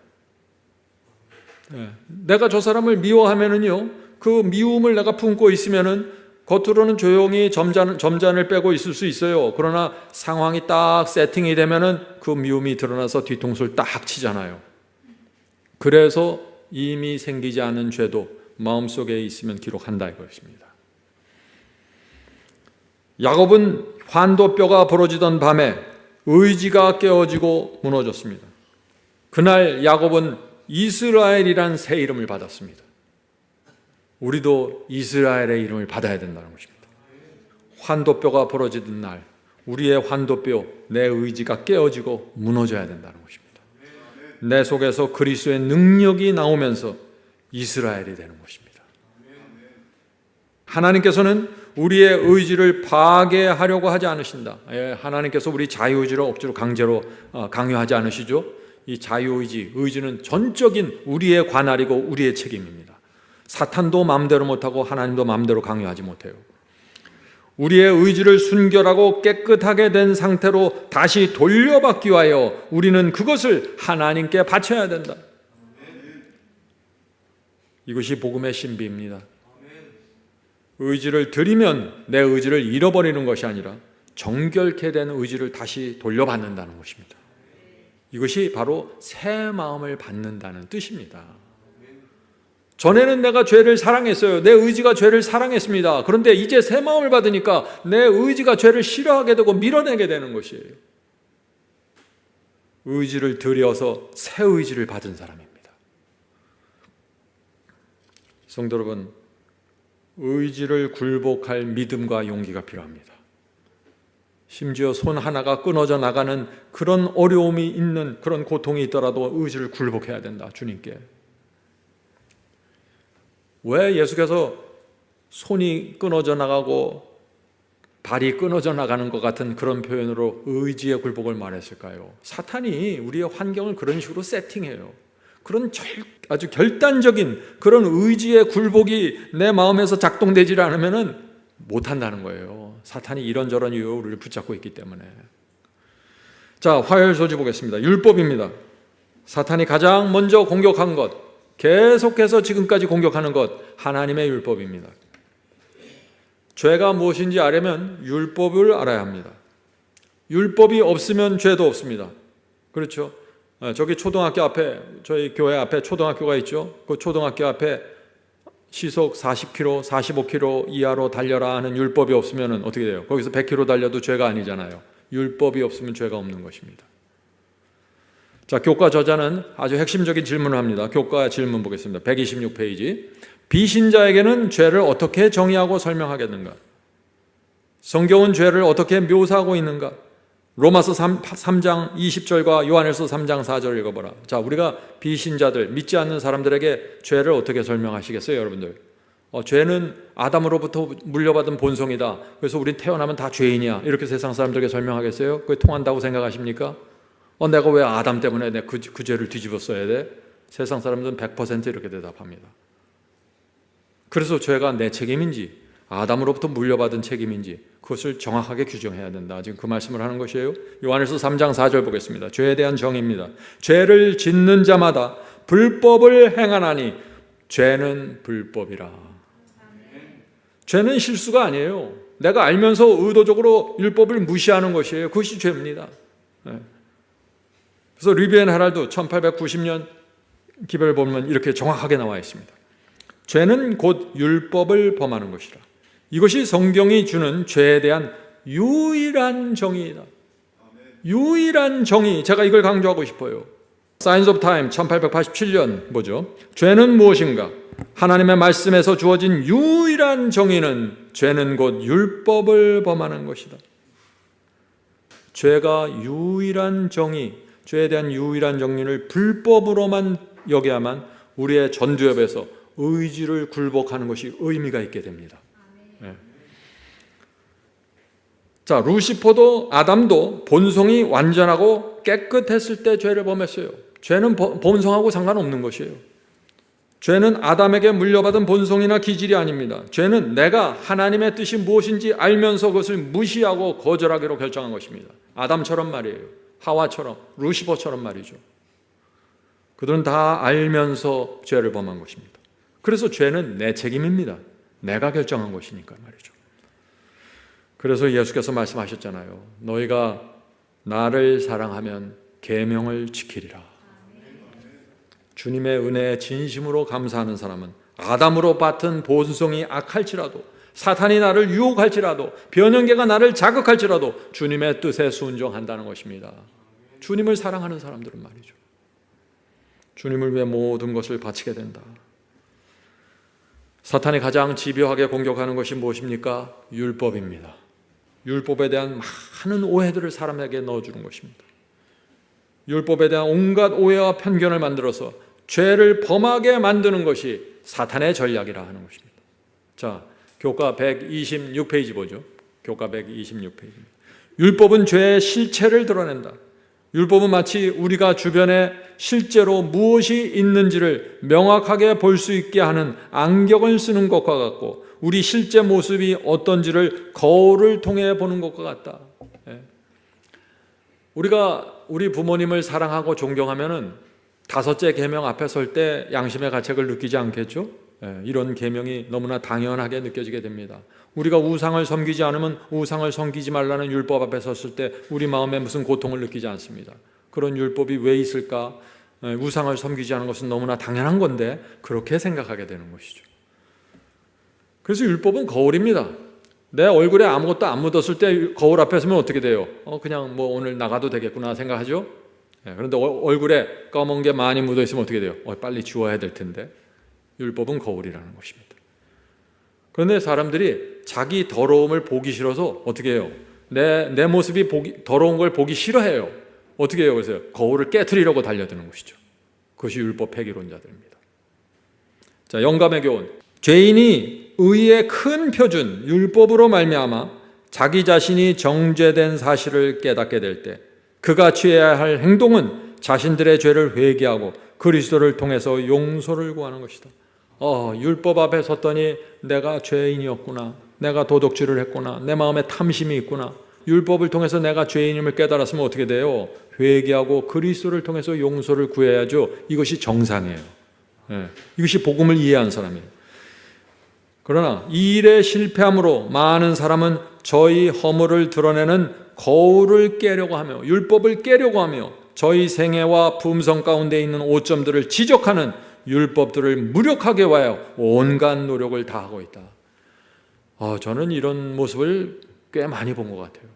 Speaker 1: 내가 저 사람을 미워하면은요, 그 미움을 내가 품고 있으면은 겉으로는 조용히 점잔을 빼고 있을 수 있어요. 그러나 상황이 딱 세팅이 되면은 그 미움이 드러나서 뒤통수를 딱 치잖아요. 그래서 이미 생기지 않은 죄도 마음속에 있으면 기록한다 이것입니다. 야곱은 환도뼈가 부러지던 밤에 의지가 깨어지고 무너졌습니다. 그날 야곱은 이스라엘이란 새 이름을 받았습니다. 우리도 이스라엘의 이름을 받아야 된다는 것입니다. 환도뼈가 부러지던 날 우리의 환도뼈, 내 의지가 깨어지고 무너져야 된다는 것입니다. 내 속에서 그리스도의 능력이 나오면서 이스라엘이 되는 것입니다. 하나님께서는 우리의 의지를 파괴하려고 하지 않으신다. 하나님께서 우리 자유의지를 억지로 강제로 강요하지 않으시죠. 이 자유의지, 의지는 전적인 우리의 관할이고 우리의 책임입니다. 사탄도 마음대로 못하고 하나님도 마음대로 강요하지 못해요. 우리의 의지를 순결하고 깨끗하게 된 상태로 다시 돌려받기 위하여 우리는 그것을 하나님께 바쳐야 된다. 이것이 복음의 신비입니다. 의지를 드리면 내 의지를 잃어버리는 것이 아니라 정결케 된 의지를 다시 돌려받는다는 것입니다. 이것이 바로 새 마음을 받는다는 뜻입니다. 전에는 내가 죄를 사랑했어요. 내 의지가 죄를 사랑했습니다. 그런데 이제 새 마음을 받으니까 내 의지가 죄를 싫어하게 되고 밀어내게 되는 것이에요. 의지를 들여서 새 의지를 받은 사람입니다. 성도 여러분, 의지를 굴복할 믿음과 용기가 필요합니다. 심지어 손 하나가 끊어져 나가는 그런 어려움이 있는 그런 고통이 있더라도 의지를 굴복해야 된다, 주님께. 왜 예수께서 손이 끊어져 나가고 발이 끊어져 나가는 것 같은 그런 표현으로 의지의 굴복을 말했을까요? 사탄이 우리의 환경을 그런 식으로 세팅해요. 그런 아주 결단적인 그런 의지의 굴복이 내 마음에서 작동되지 않으면 못한다는 거예요. 사탄이 이런저런 이유로 우리를 붙잡고 있기 때문에. 자, 화요일 소지 보겠습니다. 율법입니다. 사탄이 가장 먼저 공격한 것, 계속해서 지금까지 공격하는 것, 하나님의 율법입니다. 죄가 무엇인지 알려면 율법을 알아야 합니다. 율법이 없으면 죄도 없습니다. 그렇죠? 저기 초등학교 앞에, 저희 교회 앞에 초등학교가 있죠. 그 초등학교 앞에 시속 40km, 45km 이하로 달려라 하는 율법이 없으면 어떻게 돼요? 거기서 100km 달려도 죄가 아니잖아요. 율법이 없으면 죄가 없는 것입니다. 자, 교과 저자는 아주 핵심적인 질문을 합니다. 교과 질문 보겠습니다. 126페이지. 비신자에게는 죄를 어떻게 정의하고 설명하겠는가? 성경은 죄를 어떻게 묘사하고 있는가? 로마서 3장 20절과 요한일서 3장 4절 읽어보라. 자, 우리가 비신자들, 믿지 않는 사람들에게 죄를 어떻게 설명하시겠어요, 여러분들? 죄는 아담으로부터 물려받은 본성이다. 그래서 우린 태어나면 다 죄인이야. 이렇게 세상 사람들에게 설명하겠어요? 그게 통한다고 생각하십니까? 내가 왜 아담 때문에 내가 그 죄를 뒤집어 써야 돼? 세상 사람들은 100% 이렇게 대답합니다. 그래서 죄가 내 책임인지 아담으로부터 물려받은 책임인지 그것을 정확하게 규정해야 된다. 지금 그 말씀을 하는 것이에요. 요한일서 3장 4절 보겠습니다. 죄에 대한 정의입니다. 죄를 짓는 자마다 불법을 행하나니 죄는 불법이라. 죄는 실수가 아니에요. 내가 알면서 의도적으로 율법을 무시하는 것이에요. 그것이 죄입니다. 그래서 리비엔 헤럴드 1890년 기별을 보면 이렇게 정확하게 나와 있습니다. 죄는 곧 율법을 범하는 것이라. 이것이 성경이 주는 죄에 대한 유일한 정의이다. 유일한 정의. 제가 이걸 강조하고 싶어요. Signs of Time 1887년 뭐죠? 죄는 무엇인가? 하나님의 말씀에서 주어진 유일한 정의는 죄는 곧 율법을 범하는 것이다. 죄가 유일한 정의, 죄에 대한 유일한 정의를 불법으로만 여겨야만 우리의 전두엽에서 의지를 굴복하는 것이 의미가 있게 됩니다. 네. 자, 루시퍼도 아담도 본성이 완전하고 깨끗했을 때 죄를 범했어요. 죄는 본성하고 상관없는 것이에요. 죄는 아담에게 물려받은 본성이나 기질이 아닙니다. 죄는 내가 하나님의 뜻이 무엇인지 알면서 그것을 무시하고 거절하기로 결정한 것입니다. 아담처럼 말이에요. 하와처럼, 루시퍼처럼 말이죠. 그들은 다 알면서 죄를 범한 것입니다. 그래서 죄는 내 책임입니다. 내가 결정한 것이니까 말이죠. 그래서 예수께서 말씀하셨잖아요. 너희가 나를 사랑하면 계명을 지키리라. 주님의 은혜에 진심으로 감사하는 사람은 아담으로 받은 본성이 악할지라도, 사탄이 나를 유혹할지라도, 변형계가 나를 자극할지라도 주님의 뜻에 순종한다는 것입니다. 주님을 사랑하는 사람들은 말이죠. 주님을 위해 모든 것을 바치게 된다. 사탄이 가장 집요하게 공격하는 것이 무엇입니까? 율법입니다. 율법에 대한 많은 오해들을 사람에게 넣어주는 것입니다. 율법에 대한 온갖 오해와 편견을 만들어서 죄를 범하게 만드는 것이 사탄의 전략이라 하는 것입니다. 자, 교과 126페이지 보죠. 교과 126페이지. 율법은 죄의 실체를 드러낸다. 율법은 마치 우리가 주변에 실제로 무엇이 있는지를 명확하게 볼 수 있게 하는 안경을 쓰는 것과 같고, 우리 실제 모습이 어떤지를 거울을 통해 보는 것과 같다. 우리가 우리 부모님을 사랑하고 존경하면은 다섯째 계명 앞에 설 때 양심의 가책을 느끼지 않겠죠? 이런 계명이 너무나 당연하게 느껴지게 됩니다. 우리가 우상을 섬기지 않으면 우상을 섬기지 말라는 율법 앞에 섰을 때 우리 마음에 무슨 고통을 느끼지 않습니다. 그런 율법이 왜 있을까? 우상을 섬기지 않은 것은 너무나 당연한 건데 그렇게 생각하게 되는 것이죠. 그래서 율법은 거울입니다. 내 얼굴에 아무것도 안 묻었을 때 거울 앞에 서면 어떻게 돼요? 그냥 뭐 오늘 나가도 되겠구나 생각하죠? 그런데 얼굴에 검은 게 많이 묻어 있으면 어떻게 돼요? 빨리 지워야 될 텐데. 율법은 거울이라는 것입니다. 그런데 사람들이 자기 더러움을 보기 싫어서 어떻게 해요? 내 모습이 더러운 걸 보기 싫어해요. 어떻게 해요? 그래서 거울을 깨트리려고 달려드는 것이죠. 그것이 율법 폐기론자들입니다. 자, 영감의 교훈. 죄인이 의의 큰 표준 율법으로 말미암아 자기 자신이 정죄된 사실을 깨닫게 될 때 그가 취해야 할 행동은 자신들의 죄를 회개하고 그리스도를 통해서 용서를 구하는 것이다. 율법 앞에 섰더니 내가 죄인이었구나. 내가 도둑질을 했구나. 내 마음에 탐심이 있구나. 율법을 통해서 내가 죄인임을 깨달았으면 어떻게 돼요? 회개하고 그리스도를 통해서 용서를 구해야죠. 이것이 정상이에요. 이것이 복음을 이해한 사람이에요. 그러나 이 일에 실패함으로 많은 사람은 저희 허물을 드러내는 거울을 깨려고 하며 율법을 깨려고 하며 저희 생애와 품성 가운데 있는 오점들을 지적하는 율법들을 무력하게 와요. 온갖 노력을 다하고 있다. 저는 이런 모습을 꽤 많이 본 것 같아요.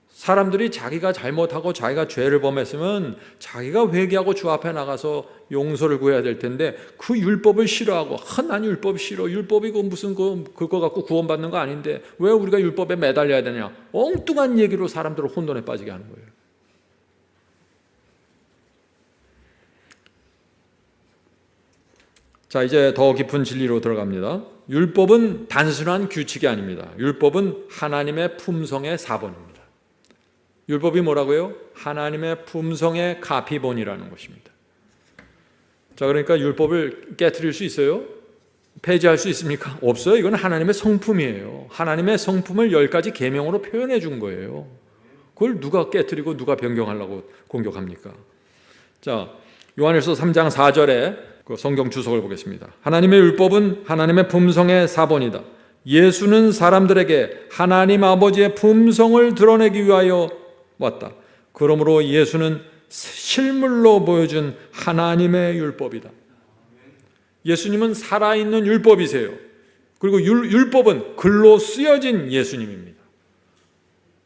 Speaker 1: 사람들이 자기가 잘못하고 자기가 죄를 범했으면 자기가 회개하고 주 앞에 나가서 용서를 구해야 될 텐데 그 율법을 싫어하고 난 율법 싫어. 율법이 무슨 그거 갖고 구원받는 거 아닌데 왜 우리가 율법에 매달려야 되냐. 엉뚱한 얘기로 사람들을 혼돈에 빠지게 하는 거예요. 자, 이제 더 깊은 진리로 들어갑니다. 율법은 단순한 규칙이 아닙니다. 율법은 하나님의 품성의 사본입니다. 율법이 뭐라고요? 하나님의 품성의 가피본이라는 것입니다. 자, 그러니까 율법을 깨트릴 수 있어요? 폐지할 수 있습니까? 없어요. 이건 하나님의 성품이에요. 하나님의 성품을 10가지 계명으로 표현해 준 거예요. 그걸 누가 깨트리고 누가 변경하려고 공격합니까? 자, 요한일서 3장 4절에 그 성경 주석을 보겠습니다. 하나님의 율법은 하나님의 품성의 사본이다. 예수는 사람들에게 하나님 아버지의 품성을 드러내기 위하여 왔다. 그러므로 예수는 실물로 보여준 하나님의 율법이다. 예수님은 살아있는 율법이세요. 그리고 율법은 글로 쓰여진 예수님입니다.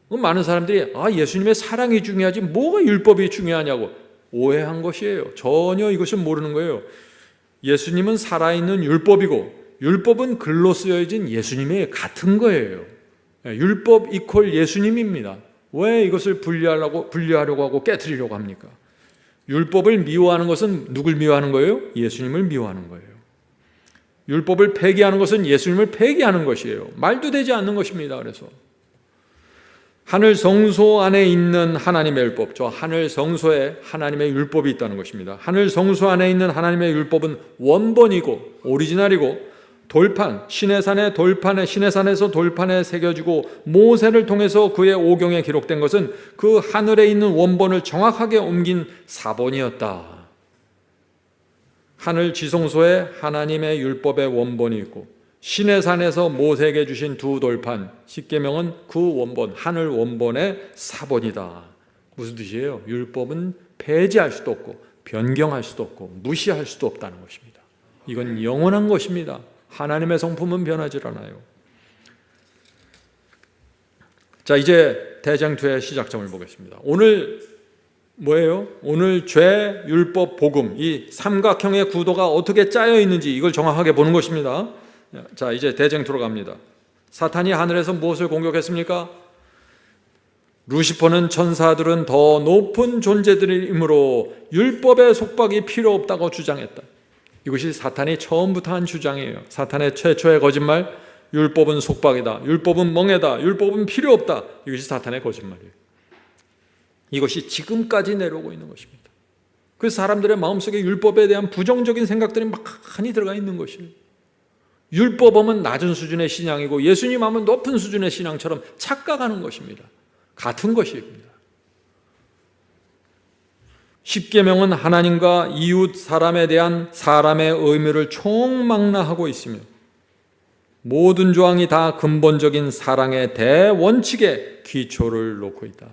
Speaker 1: 많은 사람들이 예수님의 사랑이 중요하지 뭐가 율법이 중요하냐고 오해한 것이에요. 전혀 이것을 모르는 거예요. 예수님은 살아있는 율법이고 율법은 글로 쓰여진 예수님이 같은 거예요. 율법 이퀄 예수님입니다. 왜 이것을 분리하려고 하고 깨트리려고 합니까? 율법을 미워하는 것은 누굴 미워하는 거예요? 예수님을 미워하는 거예요. 율법을 폐기하는 것은 예수님을 폐기하는 것이에요. 말도 되지 않는 것입니다. 그래서 하늘 성소 안에 있는 하나님의 율법, 저 하늘 성소에 하나님의 율법이 있다는 것입니다. 하늘 성소 안에 있는 하나님의 율법은 원본이고 오리지널이고 돌판, 시내산에서 돌판에 새겨지고 모세를 통해서 그의 오경에 기록된 것은 그 하늘에 있는 원본을 정확하게 옮긴 사본이었다. 하늘 지성소에 하나님의 율법의 원본이 있고 시내산에서 모세에게 주신 두 돌판, 십계명은 그 원본, 하늘 원본의 사본이다. 무슨 뜻이에요? 율법은 폐지할 수도 없고 변경할 수도 없고 무시할 수도 없다는 것입니다. 이건 영원한 것입니다. 하나님의 성품은 변하지 않아요. 자, 이제 대쟁투의 시작점을 보겠습니다. 오늘 뭐예요? 오늘 죄, 율법, 복음 이 삼각형의 구도가 어떻게 짜여 있는지 이걸 정확하게 보는 것입니다. 자, 이제 대쟁투로 갑니다. 사탄이 하늘에서 무엇을 공격했습니까? 루시퍼는 천사들은 더 높은 존재들이므로 율법의 속박이 필요 없다고 주장했다. 이것이 사탄이 처음부터 한 주장이에요. 사탄의 최초의 거짓말, 율법은 속박이다. 율법은 멍해다. 율법은 필요 없다. 이것이 사탄의 거짓말이에요. 이것이 지금까지 내려오고 있는 것입니다. 그래서 사람들의 마음속에 율법에 대한 부정적인 생각들이 많이 들어가 있는 것이에요. 율법은 낮은 수준의 신앙이고 예수님 하면 높은 수준의 신앙처럼 착각하는 것입니다. 같은 것입니다. 십계명은 하나님과 이웃 사람에 대한 사람의 의무를 총망라하고 있으며 모든 조항이 다 근본적인 사랑의 대원칙에 기초를 놓고 있다.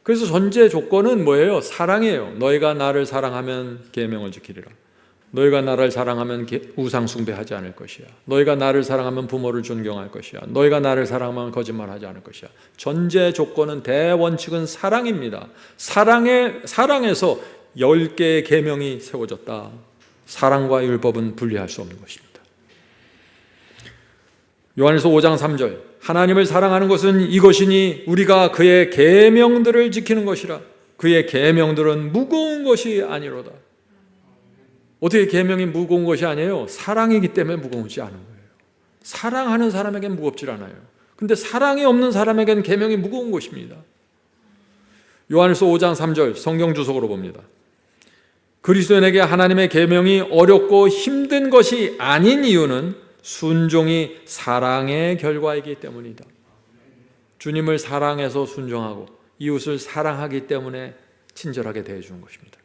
Speaker 1: 그래서 전제 조건은 뭐예요? 사랑이에요. 너희가 나를 사랑하면 계명을 지키리라. 너희가 나를 사랑하면 우상 숭배하지 않을 것이야. 너희가 나를 사랑하면 부모를 존경할 것이야. 너희가 나를 사랑하면 거짓말하지 않을 것이야. 전제 조건은 대원칙은 사랑입니다. 사랑에서 10개의 계명이 세워졌다. 사랑과 율법은 분리할 수 없는 것입니다. 요한일서 5장 3절 하나님을 사랑하는 것은 이것이니 우리가 그의 계명들을 지키는 것이라. 그의 계명들은 무거운 것이 아니로다. 어떻게 계명이 무거운 것이 아니에요? 사랑이기 때문에 무거우지 않은 거예요. 사랑하는 사람에겐 무겁질 않아요. 근데 사랑이 없는 사람에겐 계명이 무거운 것입니다. 요한일서 5장 3절 성경 주석으로 봅니다. 그리스도인에게 하나님의 계명이 어렵고 힘든 것이 아닌 이유는 순종이 사랑의 결과이기 때문이다. 주님을 사랑해서 순종하고 이웃을 사랑하기 때문에 친절하게 대해주는 것입니다.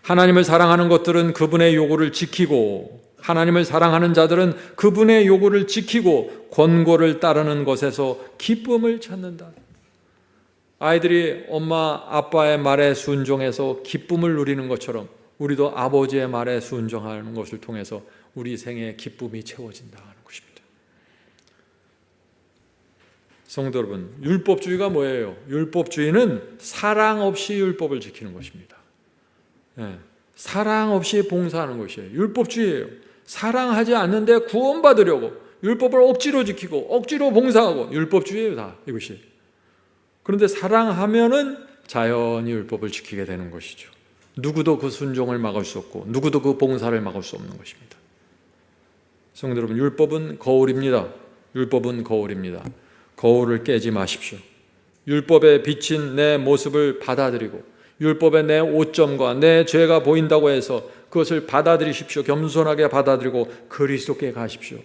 Speaker 1: 하나님을 사랑하는 것들은 그분의 요구를 지키고, 하나님을 사랑하는 자들은 그분의 요구를 지키고 권고를 따르는 것에서 기쁨을 찾는다. 아이들이 엄마 아빠의 말에 순종해서 기쁨을 누리는 것처럼 우리도 아버지의 말에 순종하는 것을 통해서 우리 생에 기쁨이 채워진다는 것입니다. 성도 여러분, 율법주의가 뭐예요? 율법주의는 사랑 없이 율법을 지키는 것입니다. 사랑 없이 봉사하는 것이에요. 율법주의예요. 사랑하지 않는데 구원받으려고 율법을 억지로 지키고 억지로 봉사하고 율법주의예요, 다 이것이. 그런데 사랑하면은 자연히 율법을 지키게 되는 것이죠. 누구도 그 순종을 막을 수 없고 누구도 그 봉사를 막을 수 없는 것입니다. 성도 여러분, 율법은 거울입니다. 율법은 거울입니다. 거울을 깨지 마십시오. 율법에 비친 내 모습을 받아들이고 율법에 내 오점과 내 죄가 보인다고 해서 그것을 받아들이십시오. 겸손하게 받아들이고 그리스도께 가십시오.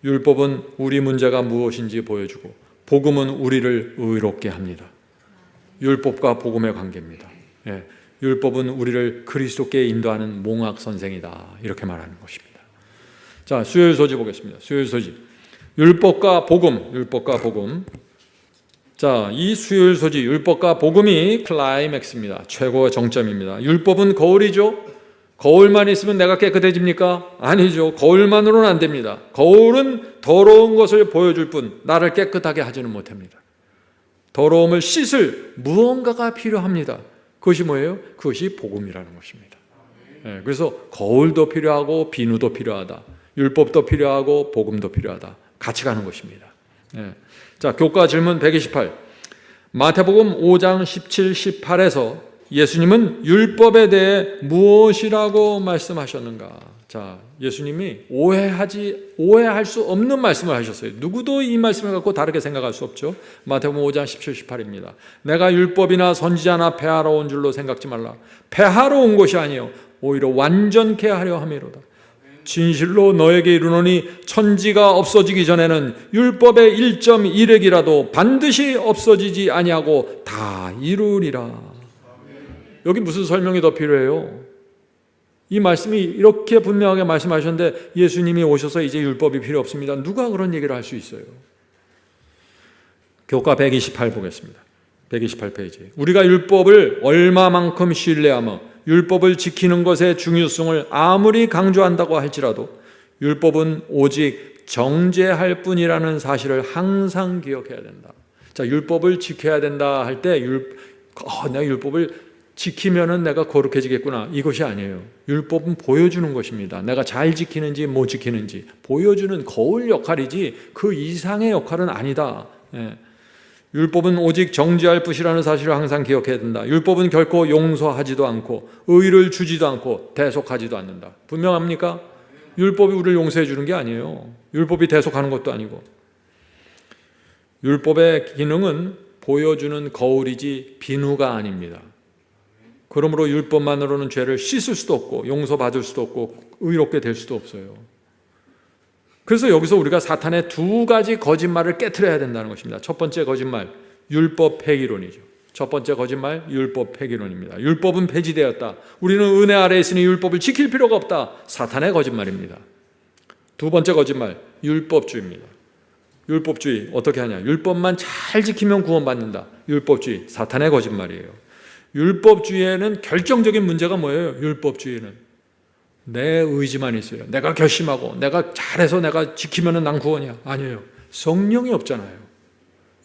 Speaker 1: 율법은 우리 문제가 무엇인지 보여주고 복음은 우리를 의롭게 합니다. 율법과 복음의 관계입니다. 율법은 우리를 그리스도께 인도하는 몽학 선생이다, 이렇게 말하는 것입니다. 자, 수요일 소지 보겠습니다. 수요일 소지. 율법과 복음, 율법과 복음. 자, 이 수요일 소지, 율법과 복음이 클라이맥스입니다. 최고의 정점입니다. 율법은 거울이죠. 거울만 있으면 내가 깨끗해집니까? 아니죠. 거울만으로는 안 됩니다. 거울은 더러운 것을 보여줄 뿐 나를 깨끗하게 하지는 못합니다. 더러움을 씻을 무언가가 필요합니다. 그것이 뭐예요? 그것이 복음이라는 것입니다. 그래서 거울도 필요하고 비누도 필요하다. 율법도 필요하고 복음도 필요하다. 같이 가는 것입니다. 자, 교과 질문 128. 마태복음 5장 17, 18에서 예수님은 율법에 대해 무엇이라고 말씀하셨는가? 자, 예수님이 오해할 수 없는 말씀을 하셨어요. 누구도 이 말씀을 갖고 다르게 생각할 수 없죠. 마태복음 5장 17, 18입니다. 내가 율법이나 선지자나 폐하러 온 줄로 생각지 말라. 폐하러 온 것이 아니요 오히려 완전케 하려 함이로다. 진실로 너에게 이르노니 천지가 없어지기 전에는 율법의 1.1획이라도 반드시 없어지지 아니하고 다 이루리라. 여기 무슨 설명이 더 필요해요? 이 말씀이 이렇게 분명하게 말씀하셨는데 예수님이 오셔서 이제 율법이 필요 없습니다. 누가 그런 얘기를 할 수 있어요? 교과 128 보겠습니다. 128페이지. 우리가 율법을 얼마만큼 신뢰하며 율법을 지키는 것의 중요성을 아무리 강조한다고 할지라도 율법은 오직 정죄할 뿐이라는 사실을 항상 기억해야 된다. 자, 율법을 지켜야 된다 할 때 내가 율법을 지키면은 내가 거룩해지겠구나, 이것이 아니에요. 율법은 보여주는 것입니다. 내가 잘 지키는지 못 지키는지 보여주는 거울 역할이지 그 이상의 역할은 아니다. 율법은 오직 정죄할 뿐이라는 사실을 항상 기억해야 된다. 율법은 결코 용서하지도 않고 의를 주지도 않고 대속하지도 않는다. 분명합니까? 율법이 우리를 용서해 주는 게 아니에요. 율법이 대속하는 것도 아니고. 율법의 기능은 보여주는 거울이지 비누가 아닙니다. 그러므로 율법만으로는 죄를 씻을 수도 없고 용서받을 수도 없고 의롭게 될 수도 없어요. 그래서 여기서 우리가 사탄의 두 가지 거짓말을 깨트려야 된다는 것입니다. 첫 번째 거짓말, 율법 폐기론이죠. 첫 번째 거짓말, 율법 폐기론입니다. 율법은 폐지되었다. 우리는 은혜 아래에 있으니 율법을 지킬 필요가 없다. 사탄의 거짓말입니다. 두 번째 거짓말, 율법주의입니다. 율법주의 어떻게 하냐? 율법만 잘 지키면 구원받는다. 율법주의, 사탄의 거짓말이에요. 율법주의에는 결정적인 문제가 뭐예요? 율법주의는 내 의지만 있어요. 내가 결심하고 내가 잘해서 내가 지키면 난 구원이야. 아니에요. 성령이 없잖아요.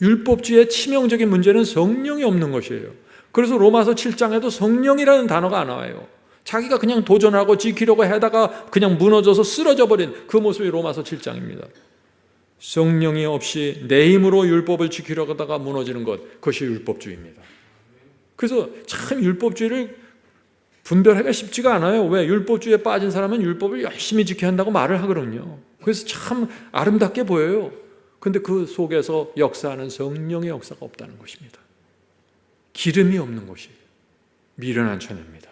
Speaker 1: 율법주의의 치명적인 문제는 성령이 없는 것이에요. 그래서 로마서 7장에도 성령이라는 단어가 안 나와요. 자기가 그냥 도전하고 지키려고 하다가 그냥 무너져서 쓰러져 버린 그 모습이 로마서 7장입니다. 성령이 없이 내 힘으로 율법을 지키려고 하다가 무너지는 것, 그것이 율법주의입니다. 그래서 참 율법주의를 분별하기가 쉽지가 않아요. 왜? 율법주의에 빠진 사람은 율법을 열심히 지켜야 한다고 말을 하거든요. 그래서 참 아름답게 보여요. 근데 그 속에서 역사하는 성령의 역사가 없다는 것입니다. 기름이 없는 것이 미련한 처녀입니다.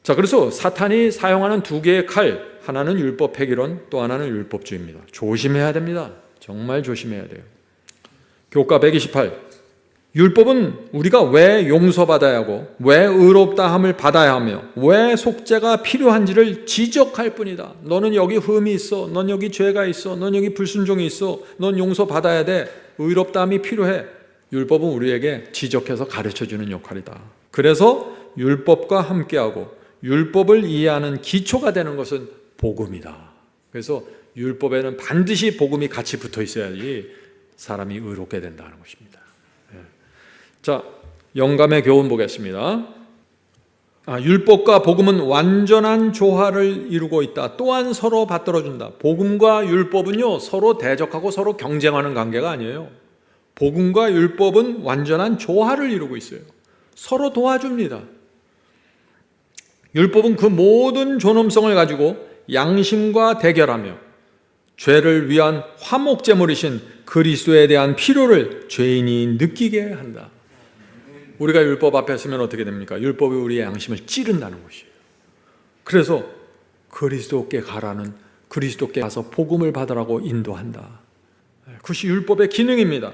Speaker 1: 자, 그래서 사탄이 사용하는 두 개의 칼, 하나는 율법 폐기론, 또 하나는 율법주의입니다. 조심해야 됩니다. 정말 조심해야 돼요. 교과 128. 율법은 우리가 왜 용서받아야 하고 왜 의롭다함을 받아야 하며 왜 속죄가 필요한지를 지적할 뿐이다. 너는 여기 흠이 있어. 넌 여기 죄가 있어. 넌 여기 불순종이 있어. 넌 용서받아야 돼. 의롭다함이 필요해. 율법은 우리에게 지적해서 가르쳐주는 역할이다. 그래서 율법과 함께하고 율법을 이해하는 기초가 되는 것은 복음이다. 그래서 율법에는 반드시 복음이 같이 붙어 있어야지 사람이 의롭게 된다는 것입니다. 자, 영감의 교훈 보겠습니다. 율법과 복음은 완전한 조화를 이루고 있다. 또한 서로 받들어준다. 복음과 율법은요, 서로 대적하고 서로 경쟁하는 관계가 아니에요. 복음과 율법은 완전한 조화를 이루고 있어요. 서로 도와줍니다. 율법은 그 모든 존엄성을 가지고 양심과 대결하며 죄를 위한 화목제물이신 그리스도에 대한 필요를 죄인이 느끼게 한다. 우리가 율법 앞에 서면 어떻게 됩니까? 율법이 우리의 양심을 찌른다는 것이에요. 그래서 그리스도께 가라는, 그리스도께 가서 복음을 받으라고 인도한다. 그것이 율법의 기능입니다.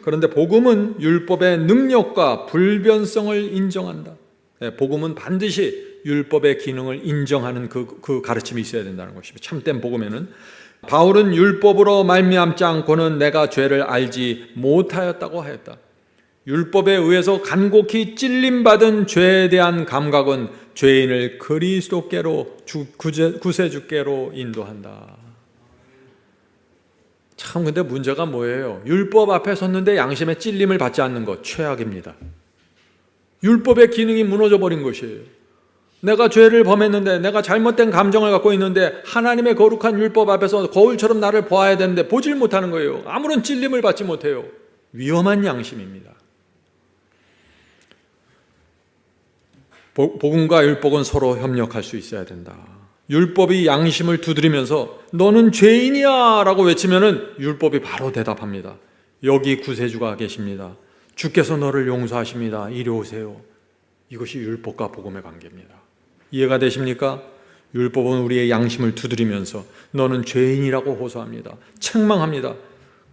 Speaker 1: 그런데 복음은 율법의 능력과 불변성을 인정한다. 복음은 반드시 율법의 기능을 인정하는 그 가르침이 있어야 된다는 것입니다. 참된 복음에는 바울은 율법으로 말미암지 않고는 내가 죄를 알지 못하였다고 하였다. 율법에 의해서 간곡히 찔림받은 죄에 대한 감각은 죄인을 그리스도께로, 구세주께로 인도한다. 참, 근데 문제가 뭐예요? 율법 앞에 섰는데 양심의 찔림을 받지 않는 것, 최악입니다. 율법의 기능이 무너져 버린 것이에요. 내가 죄를 범했는데, 내가 잘못된 감정을 갖고 있는데 하나님의 거룩한 율법 앞에서 거울처럼 나를 보아야 되는데 보질 못하는 거예요. 아무런 찔림을 받지 못해요. 위험한 양심입니다. 복음과 율법은 서로 협력할 수 있어야 된다. 율법이 양심을 두드리면서 너는 죄인이야 라고 외치면은 율법이 바로 대답합니다. 여기 구세주가 계십니다. 주께서 너를 용서하십니다. 이리 오세요. 이것이 율법과 복음의 관계입니다. 이해가 되십니까? 율법은 우리의 양심을 두드리면서 너는 죄인이라고 호소합니다. 책망합니다.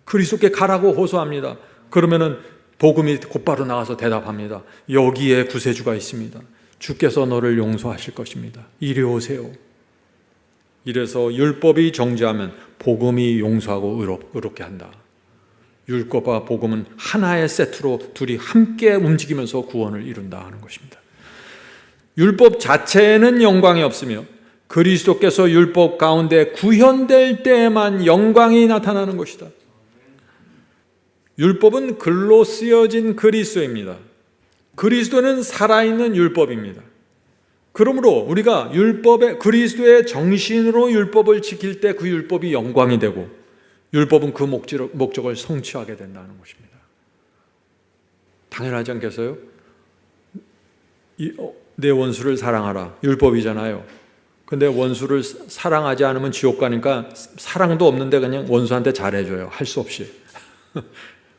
Speaker 1: 그리스도께 가라고 호소합니다. 그러면은 복음이 곧바로 나와서 대답합니다. 여기에 구세주가 있습니다. 주께서 너를 용서하실 것입니다. 이리 오세요. 이래서 율법이 정죄하면 복음이 용서하고 의롭게 한다. 율법과 복음은 하나의 세트로 둘이 함께 움직이면서 구원을 이룬다 하는 것입니다. 율법 자체에는 영광이 없으며 그리스도께서 율법 가운데 구현될 때에만 영광이 나타나는 것이다. 율법은 글로 쓰여진 그리스도입니다. 그리스도는 살아있는 율법입니다. 그러므로 우리가 그리스도의 정신으로 율법을 지킬 때 그 율법이 영광이 되고 율법은 그 목적을 성취하게 된다는 것입니다. 당연하지 않겠어요? 내 원수를 사랑하라. 율법이잖아요. 근데 원수를 사랑하지 않으면 지옥 가니까 사랑도 없는데 그냥 원수한테 잘해줘요. 할 수 없이.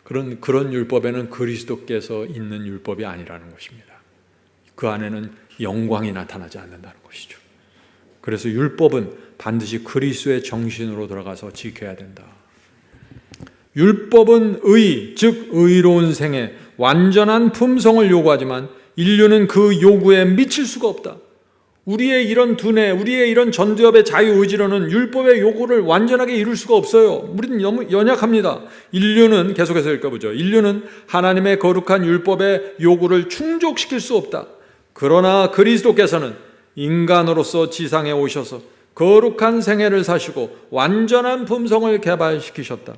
Speaker 1: 그런 율법에는 그리스도께서 있는 율법이 아니라는 것입니다. 그 안에는 영광이 나타나지 않는다는 것이죠. 그래서 율법은 반드시 그리스도의 정신으로 들어가서 지켜야 된다. 율법은 즉 의로운 생애, 완전한 품성을 요구하지만 인류는 그 요구에 미칠 수가 없다. 우리의 이런 두뇌, 우리의 이런 전두엽의 자유의지로는 율법의 요구를 완전하게 이룰 수가 없어요. 우리는 너무 연약합니다. 인류는, 계속해서 읽어보죠. 인류는 하나님의 거룩한 율법의 요구를 충족시킬 수 없다. 그러나 그리스도께서는 인간으로서 지상에 오셔서 거룩한 생애를 사시고 완전한 품성을 개발시키셨다.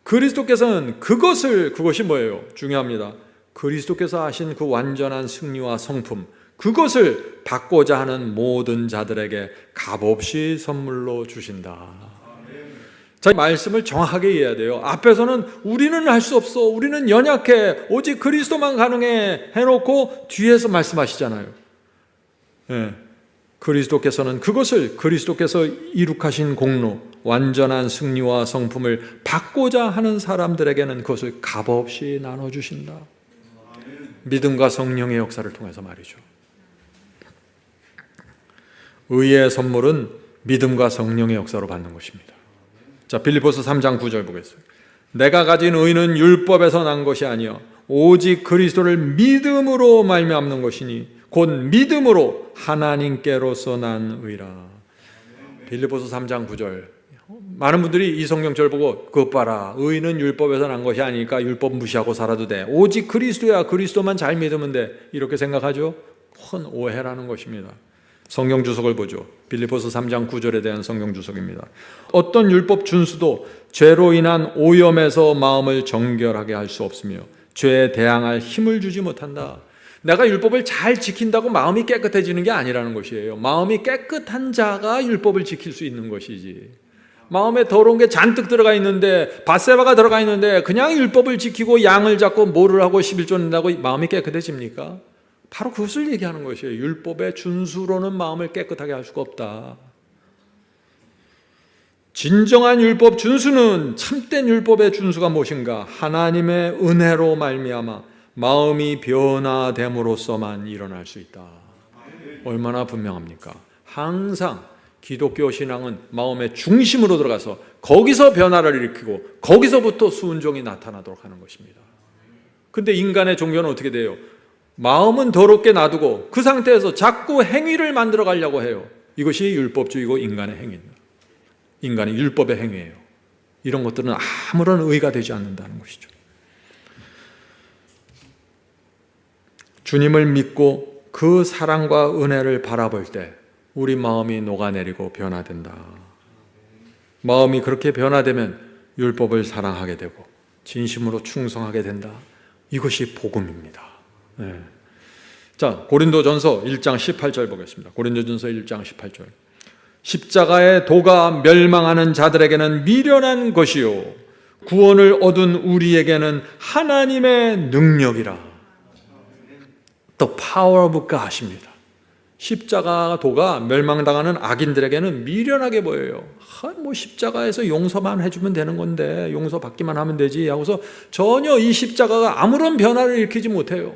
Speaker 1: 그리스도께서는 그것이 뭐예요? 중요합니다. 그리스도께서 하신 그 완전한 승리와 성품, 그것을 받고자 하는 모든 자들에게 값없이 선물로 주신다. 자, 말씀을 정확하게 이해해야 돼요. 앞에서는 우리는 할 수 없어, 우리는 연약해, 오직 그리스도만 가능해 해놓고 뒤에서 말씀하시잖아요. 예. 그리스도께서는 그것을 그리스도께서 이룩하신 공로, 완전한 승리와 성품을 받고자 하는 사람들에게는 그것을 값없이 나눠주신다. 믿음과 성령의 역사를 통해서 말이죠. 의의 선물은 믿음과 성령의 역사로 받는 것입니다. 자, 빌립보서 3장 9절 보겠습니다. 내가 가진 의는 율법에서 난 것이 아니요 오직 그리스도를 믿음으로 말미암는 것이니 곧 믿음으로 하나님께로서 난 의라. 빌립보서 3장 9절. 많은 분들이 이 성경절 보고 그것 봐라, 의는 율법에서 난 것이 아니니까 율법 무시하고 살아도 돼, 오직 그리스도야, 그리스도만 잘 믿으면 돼, 이렇게 생각하죠. 큰 오해라는 것입니다. 성경 주석을 보죠. 빌립보서 3장 9절에 대한 성경 주석입니다. 어떤 율법 준수도 죄로 인한 오염에서 마음을 정결하게 할 수 없으며 죄에 대항할 힘을 주지 못한다. 내가 율법을 잘 지킨다고 마음이 깨끗해지는 게 아니라는 것이에요. 마음이 깨끗한 자가 율법을 지킬 수 있는 것이지, 마음에 더러운 게 잔뜩 들어가 있는데, 밧세바가 들어가 있는데 그냥 율법을 지키고 양을 잡고 뭐를 하고 11조 낸다고 마음이 깨끗해집니까? 바로 그것을 얘기하는 것이에요. 율법의 준수로는 마음을 깨끗하게 할 수가 없다. 진정한 율법 준수는, 참된 율법의 준수가 무엇인가? 하나님의 은혜로 말미암아 마음이 변화됨으로써만 일어날 수 있다. 얼마나 분명합니까? 항상 기독교 신앙은 마음의 중심으로 들어가서 거기서 변화를 일으키고 거기서부터 순종이 나타나도록 하는 것입니다. 근데 인간의 종교는 어떻게 돼요? 마음은 더럽게 놔두고 그 상태에서 자꾸 행위를 만들어 가려고 해요. 이것이 율법주의고 인간의 행위입니다. 인간의 율법의 행위예요. 이런 것들은 아무런 의가 되지 않는다는 것이죠. 주님을 믿고 그 사랑과 은혜를 바라볼 때 우리 마음이 녹아내리고 변화된다. 마음이 그렇게 변화되면 율법을 사랑하게 되고 진심으로 충성하게 된다. 이것이 복음입니다. 네. 자, 고린도전서 1장 18절 보겠습니다. 고린도전서 1장 18절. 십자가의 도가 멸망하는 자들에게는 미련한 것이요 구원을 얻은 우리에게는 하나님의 능력이라. The power of God입니다. 십자가 도가 멸망당하는 악인들에게는 미련하게 보여요. 뭐 십자가에서 용서만 해주면 되는 건데, 용서받기만 하면 되지 하고서 전혀 이 십자가가 아무런 변화를 일으키지 못해요.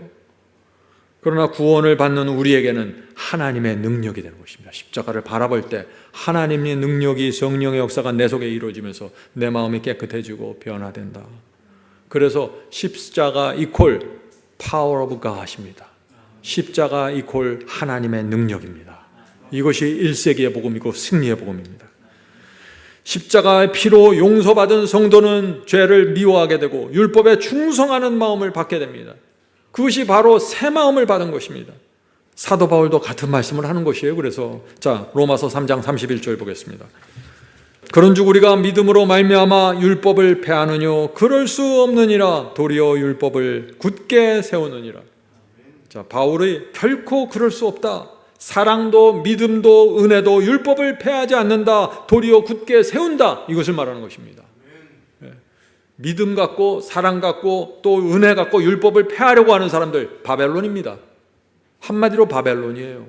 Speaker 1: 그러나 구원을 받는 우리에게는 하나님의 능력이 되는 것입니다. 십자가를 바라볼 때 하나님의 능력이, 성령의 역사가 내 속에 이루어지면서 내 마음이 깨끗해지고 변화된다. 그래서 십자가 이퀄 power of God입니다. 십자가 이퀄 하나님의 능력입니다. 이것이 1세기의 복음이고 승리의 복음입니다. 십자가의 피로 용서받은 성도는 죄를 미워하게 되고 율법에 충성하는 마음을 받게 됩니다. 그것이 바로 새 마음을 받은 것입니다. 사도 바울도 같은 말씀을 하는 것이에요. 그래서 자, 로마서 3장 31절 보겠습니다. 그런즉 우리가 믿음으로 말미암아 율법을 폐하느뇨 그럴 수 없느니라 도리어 율법을 굳게 세우느니라. 자, 바울이 결코 그럴 수 없다. 사랑도 믿음도 은혜도 율법을 폐하지 않는다. 도리어 굳게 세운다. 이것을 말하는 것입니다. 믿음 갖고 사랑 갖고 또 은혜 갖고 율법을 폐하려고 하는 사람들 바벨론입니다. 한마디로 바벨론이에요.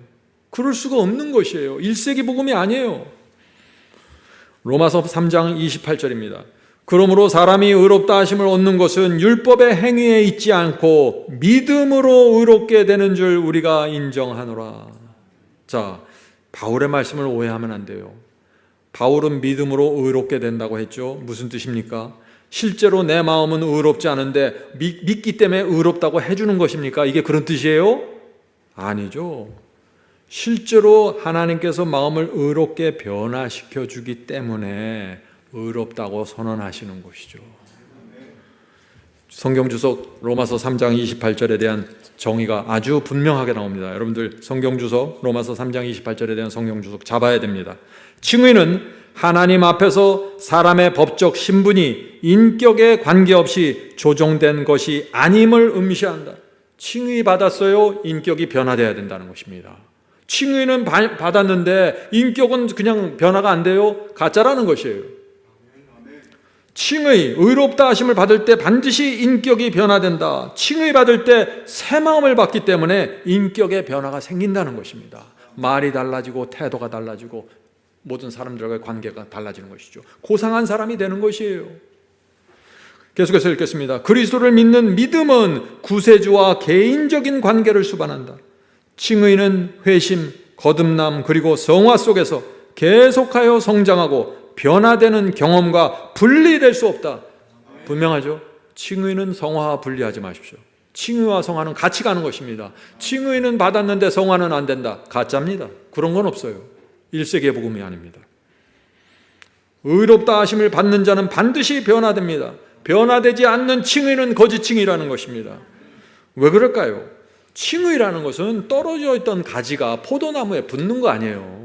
Speaker 1: 그럴 수가 없는 것이에요. 1세기 복음이 아니에요. 로마서 3장 28절입니다. 그러므로 사람이 의롭다 하심을 얻는 것은 율법의 행위에 있지 않고 믿음으로 의롭게 되는 줄 우리가 인정하노라. 자, 바울의 말씀을 오해하면 안 돼요. 바울은 믿음으로 의롭게 된다고 했죠. 무슨 뜻입니까? 실제로 내 마음은 의롭지 않은데 믿기 때문에 의롭다고 해주는 것입니까? 이게 그런 뜻이에요? 아니죠. 실제로 하나님께서 마음을 의롭게 변화시켜 주기 때문에 의롭다고 선언하시는 것이죠. 성경 주석 로마서 3장 28절에 대한 정의가 아주 분명하게 나옵니다. 여러분들 성경 주석 로마서 3장 28절에 대한 성경 주석 잡아야 됩니다. 칭의는 하나님 앞에서 사람의 법적 신분이 인격에 관계없이 조정된 것이 아님을 음시한다. 칭의 받았어요. 인격이 변화돼야 된다는 것입니다. 칭의는 받았는데 인격은 그냥 변화가 안 돼요. 가짜라는 것이에요. 칭의, 의롭다 하심을 받을 때 반드시 인격이 변화된다. 칭의 받을 때 새 마음을 받기 때문에 인격의 변화가 생긴다는 것입니다. 말이 달라지고 태도가 달라지고 모든 사람들과의 관계가 달라지는 것이죠. 고상한 사람이 되는 것이에요. 계속해서 읽겠습니다. 그리스도를 믿는 믿음은 구세주와 개인적인 관계를 수반한다. 칭의는 회심, 거듭남 그리고 성화 속에서 계속하여 성장하고 변화되는 경험과 분리될 수 없다. 분명하죠? 칭의는 성화와 분리하지 마십시오. 칭의와 성화는 같이 가는 것입니다. 칭의는 받았는데 성화는 안 된다. 가짜입니다. 그런 건 없어요. 1세기의 복음이 아닙니다. 의롭다 하심을 받는 자는 반드시 변화됩니다. 변화되지 않는 칭의는 거짓 칭의라는 것입니다. 왜 그럴까요? 칭의라는 것은 떨어져 있던 가지가 포도나무에 붙는 거 아니에요.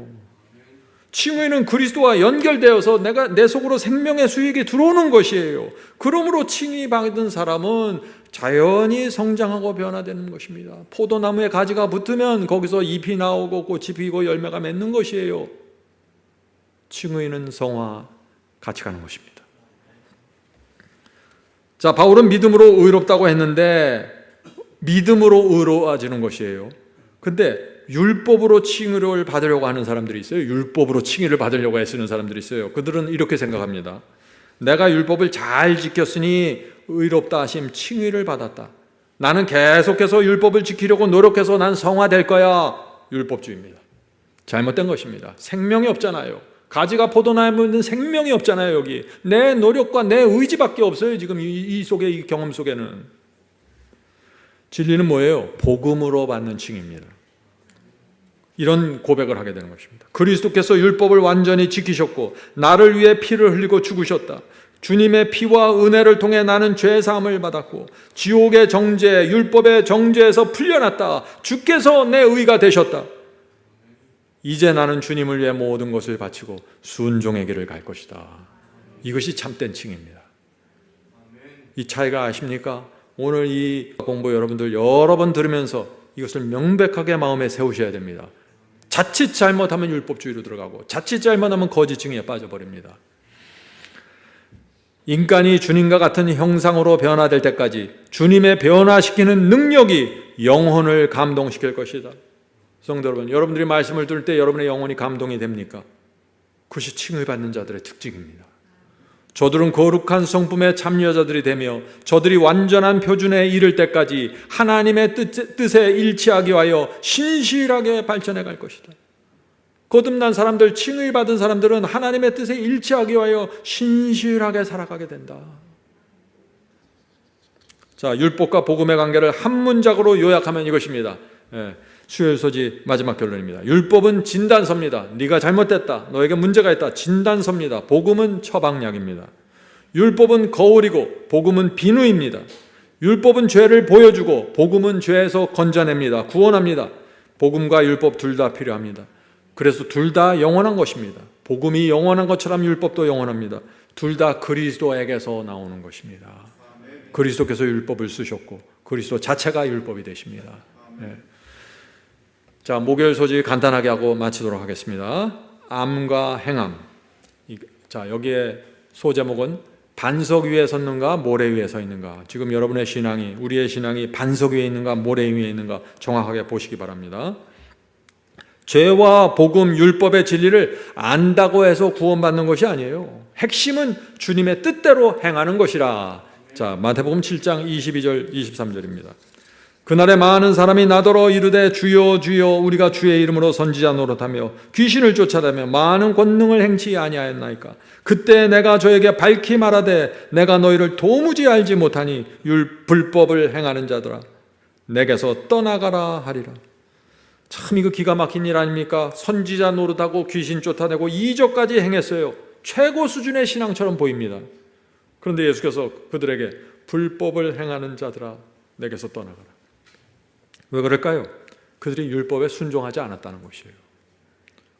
Speaker 1: 칭의는 그리스도와 연결되어서 내 속으로 생명의 수익이 들어오는 것이에요. 그러므로 칭의 받은 사람은 자연히 성장하고 변화되는 것입니다. 포도나무에 가지가 붙으면 거기서 잎이 나오고 꽃이 피고 열매가 맺는 것이에요. 칭의는 성화 같이 가는 것입니다. 자, 바울은 믿음으로 의롭다고 했는데 믿음으로 의로워지는 것이에요. 근데 율법으로 칭의를 받으려고 하는 사람들이 있어요. 율법으로 칭의를 받으려고 애쓰는 사람들이 있어요. 그들은 이렇게 생각합니다. 내가 율법을 잘 지켰으니 의롭다 하심 칭의를 받았다. 나는 계속해서 율법을 지키려고 노력해서 난 성화될 거야. 율법주의입니다. 잘못된 것입니다. 생명이 없잖아요. 가지가 포도나무는 생명이 없잖아요. 여기 내 노력과 내 의지밖에 없어요. 지금 이 속에 이 경험 속에는. 진리는 뭐예요? 복음으로 받는 칭의입니다. 이런 고백을 하게 되는 것입니다. 그리스도께서 율법을 완전히 지키셨고 나를 위해 피를 흘리고 죽으셨다. 주님의 피와 은혜를 통해 나는 죄 사함을 받았고 지옥의 정죄, 율법의 정죄에서 풀려났다. 주께서 내 의가 되셨다. 이제 나는 주님을 위해 모든 것을 바치고 순종의 길을 갈 것이다. 이것이 참된 칭의입니다. 이 차이가 아십니까? 오늘 이 공부 여러분들 여러 번 들으면서 이것을 명백하게 마음에 세우셔야 됩니다. 자칫 잘못하면 율법주의로 들어가고 자칫 잘못하면 거짓 칭의에 빠져버립니다. 인간이 주님과 같은 형상으로 변화될 때까지 주님의 변화시키는 능력이 영혼을 감동시킬 것이다. 성도 여러분, 여러분들이 말씀을 들을 때 여러분의 영혼이 감동이 됩니까? 그것이 칭의 받는 자들의 특징입니다. 저들은 거룩한 성품의 참여자들이 되며 저들이 완전한 표준에 이를 때까지 하나님의 뜻에 일치하기 위하여 신실하게 발전해 갈 것이다. 거듭난 사람들, 칭의 받은 사람들은 하나님의 뜻에 일치하기 위하여 신실하게 살아가게 된다. 자, 율법과 복음의 관계를 한 문장으로 요약하면 이것입니다. 수요일 소지 마지막 결론입니다. 율법은 진단서입니다. 네가 잘못됐다. 너에게 문제가 있다. 진단서입니다. 복음은 처방약입니다. 율법은 거울이고 복음은 비누입니다. 율법은 죄를 보여주고 복음은 죄에서 건져냅니다. 구원합니다. 복음과 율법 둘 다 필요합니다. 그래서 둘 다 영원한 것입니다. 복음이 영원한 것처럼 율법도 영원합니다. 둘 다 그리스도에게서 나오는 것입니다. 그리스도께서 율법을 쓰셨고 그리스도 자체가 율법이 되십니다. 자, 목요일 소지 간단하게 하고 마치도록 하겠습니다. 암과 행함. 자, 여기에 소제목은 반석 위에 섰는가 모래 위에 서 있는가. 지금 여러분의 신앙이, 우리의 신앙이 반석 위에 있는가 모래 위에 있는가 정확하게 보시기 바랍니다. 죄와 복음, 율법의 진리를 안다고 해서 구원받는 것이 아니에요. 핵심은 주님의 뜻대로 행하는 것이라. 자, 마태복음 7장 22절 23절입니다. 그날에 많은 사람이 나더러 이르되 주여 주여 우리가 주의 이름으로 선지자 노릇하며 귀신을 쫓아다며 많은 권능을 행치 아니하였나이까. 그때 내가 저에게 밝히 말하되 내가 너희를 도무지 알지 못하니 불법을 행하는 자들아 내게서 떠나가라 하리라. 참 이거 기가 막힌 일 아닙니까? 선지자 노릇하고 귀신 쫓아내고 이적까지 행했어요. 최고 수준의 신앙처럼 보입니다. 그런데 예수께서 그들에게 불법을 행하는 자들아 내게서 떠나가라. 왜 그럴까요? 그들이 율법에 순종하지 않았다는 것이에요.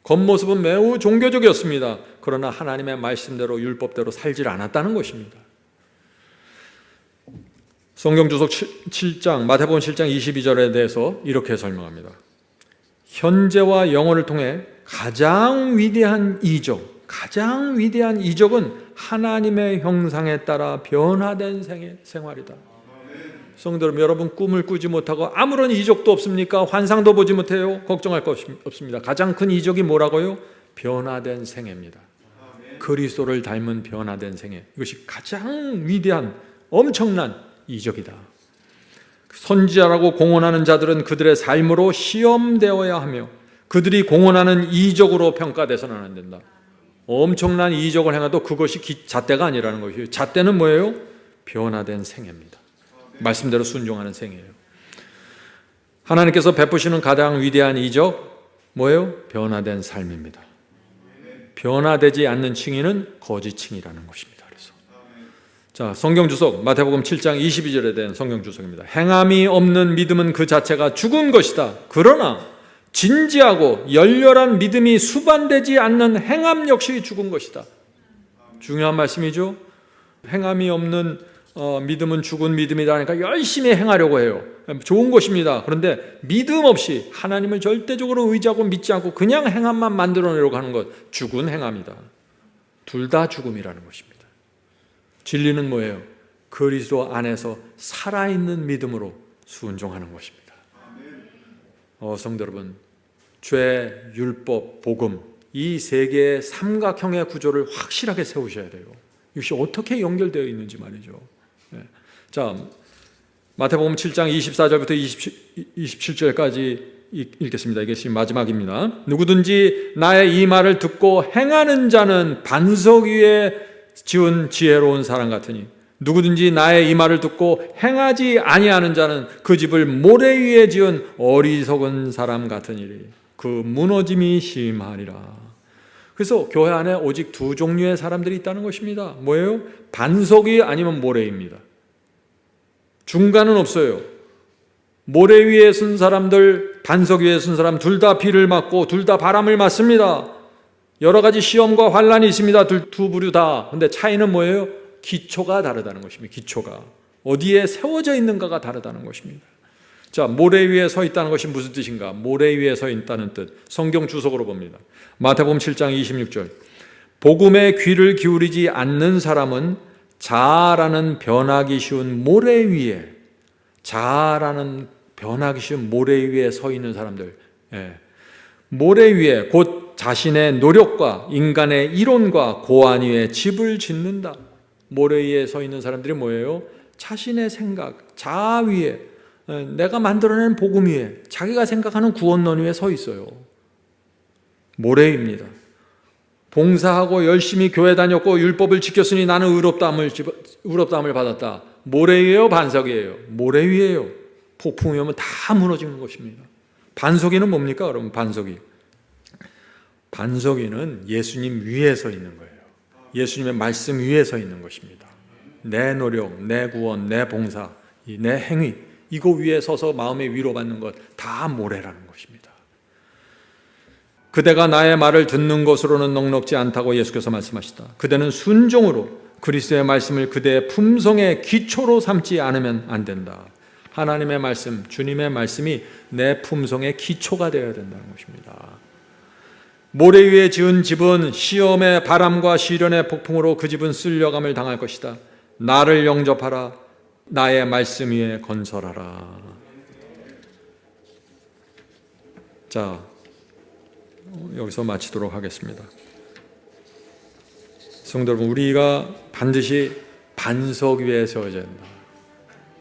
Speaker 1: 겉모습은 매우 종교적이었습니다. 그러나 하나님의 말씀대로 율법대로 살지 않았다는 것입니다. 성경 주석 7장 마태복음 7장 22절에 대해서 이렇게 설명합니다. 현재와 영혼을 통해 가장 위대한 이적은 하나님의 형상에 따라 변화된 생활이다. 성도 여러분, 꿈을 꾸지 못하고 아무런 이적도 없습니까? 환상도 보지 못해요? 걱정할 것 없습니다. 가장 큰 이적이 뭐라고요? 변화된 생애입니다. 그리스도를 닮은 변화된 생애. 이것이 가장 위대한 엄청난 이적이다. 선지자라고 공언하는 자들은 그들의 삶으로 시험되어야 하며 그들이 공언하는 이적으로 평가돼서는 안 된다. 엄청난 이적을 행해도 그것이 잣대가 아니라는 것이에요. 잣대는 뭐예요? 변화된 생애입니다. 말씀대로 순종하는 생애예요. 하나님께서 베푸시는 가장 위대한 이적 뭐예요? 변화된 삶입니다. 변화되지 않는 칭의는 거짓 칭의라는 것입니다. 그래서 자, 성경 주석 마태복음 7장 22절에 대한 성경 주석입니다. 행함이 없는 믿음은 그 자체가 죽은 것이다. 그러나 진지하고 열렬한 믿음이 수반되지 않는 행함 역시 죽은 것이다. 중요한 말씀이죠. 행함이 없는 믿음은 죽은 믿음이다 하니까 열심히 행하려고 해요. 좋은 것입니다. 그런데 믿음 없이 하나님을 절대적으로 의지하고 믿지 않고 그냥 행함만 만들어내려고 하는 것, 죽은 행함이다. 둘 다 죽음이라는 것입니다. 진리는 뭐예요? 그리스도 안에서 살아있는 믿음으로 순종하는 것입니다. 성도 여러분, 죄, 율법, 복음 이 세 개의 삼각형의 구조를 확실하게 세우셔야 돼요. 이것이 어떻게 연결되어 있는지 말이죠. 자, 마태복음 7장 24절부터 27절까지 읽겠습니다. 이게 지금 마지막입니다. 누구든지 나의 이 말을 듣고 행하는 자는 반석 위에 지은 지혜로운 사람 같으니 누구든지 나의 이 말을 듣고 행하지 아니하는 자는 그 집을 모래 위에 지은 어리석은 사람 같으니리. 그 무너짐이 심하리라. 그래서 교회 안에 오직 두 종류의 사람들이 있다는 것입니다. 뭐예요? 반석이 아니면 모래입니다. 중간은 없어요. 모래 위에 쓴 사람들, 반석 위에 쓴 사람 둘 다 비를 맞고 둘 다 바람을 맞습니다. 여러 가지 시험과 환란이 있습니다. 두 부류 다. 근데 차이는 뭐예요? 기초가 다르다는 것입니다. 기초가 어디에 세워져 있는가가 다르다는 것입니다. 자, 모래 위에 서 있다는 것이 무슨 뜻인가? 모래 위에 서 있다는 뜻, 성경 주석으로 봅니다. 마태복음 7장 26절. 복음에 귀를 기울이지 않는 사람은 자아라는 변하기 쉬운 모래 위에, 자아라는 변하기 쉬운 모래 위에 서 있는 사람들, 모래 위에 곧 자신의 노력과 인간의 이론과 고안 위에 집을 짓는다. 모래 위에 서 있는 사람들이 뭐예요? 자신의 생각, 자아 위에, 내가 만들어낸 복음 위에, 자기가 생각하는 구원론 위에 서 있어요. 모래입니다. 봉사하고 열심히 교회 다녔고 율법을 지켰으니 나는 의롭다함을 받았다. 모래예요, 반석이에요? 모래 위에요. 폭풍이 오면 다 무너지는 것입니다. 반석이는 뭡니까? 그럼 반석이는 예수님 위에 서 있는 거예요. 예수님의 말씀 위에 서 있는 것입니다. 내 노력, 내 구원, 내 봉사, 내 행위, 이거 위에 서서 마음의 위로받는 것 다 모래라는 것입니다. 그대가 나의 말을 듣는 것으로는 넉넉지 않다고 예수께서 말씀하시다. 그대는 순종으로 그리스도의 말씀을 그대의 품성의 기초로 삼지 않으면 안 된다. 하나님의 말씀, 주님의 말씀이 내 품성의 기초가 되어야 된다는 것입니다. 모래 위에 지은 집은 시험의 바람과 시련의 폭풍으로 그 집은 쓸려감을 당할 것이다. 나를 영접하라. 나의 말씀 위에 건설하라. 자, 여기서 마치도록 하겠습니다. 성도 여러분, 우리가 반드시 반석 위에 세워져야 된다.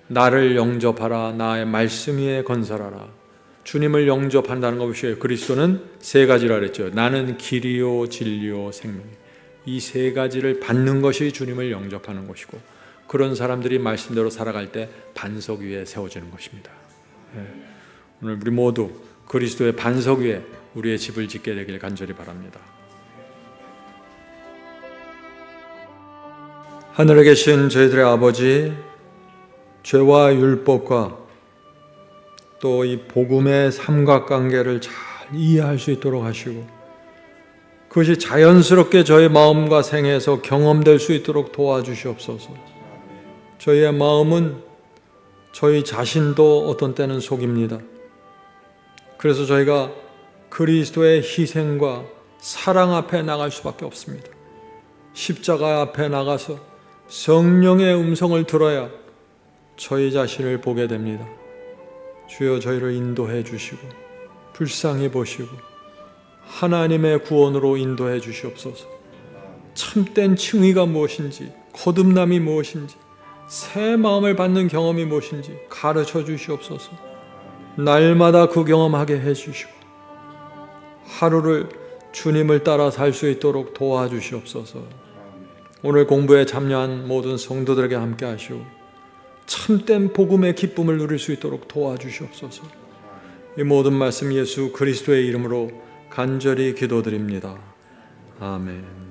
Speaker 1: 나를 영접하라. 나의 말씀 위에 건설하라. 주님을 영접한다는 것이 그리스도는 세 가지라 그랬죠. 나는 길이요 진리요 생명. 이 세 가지를 받는 것이 주님을 영접하는 것이고, 그런 사람들이 말씀대로 살아갈 때 반석 위에 세워지는 것입니다. 오늘 우리 모두 그리스도의 반석 위에 우리의 집을 짓게 되길 간절히 바랍니다. 하늘에 계신 저희들의 아버지, 죄와 율법과 또 이 복음의 삼각관계를 잘 이해할 수 있도록 하시고, 그것이 자연스럽게 저희 마음과 생애에서 경험될 수 있도록 도와주시옵소서. 저희의 마음은 저희 자신도 어떤 때는 속입니다. 그래서 저희가 그리스도의 희생과 사랑 앞에 나갈 수밖에 없습니다. 십자가 앞에 나가서 성령의 음성을 들어야 저희 자신을 보게 됩니다. 주여 저희를 인도해 주시고 불쌍히 보시고 하나님의 구원으로 인도해 주시옵소서. 참된 칭의가 무엇인지, 거듭남이 무엇인지, 새 마음을 받는 경험이 무엇인지 가르쳐 주시옵소서. 날마다 그 경험하게 해 주시고 하루를 주님을 따라 살 수 있도록 도와주시옵소서. 오늘 공부에 참여한 모든 성도들에게 함께 하시고 참된 복음의 기쁨을 누릴 수 있도록 도와주시옵소서. 이 모든 말씀 예수 그리스도의 이름으로 간절히 기도드립니다. 아멘.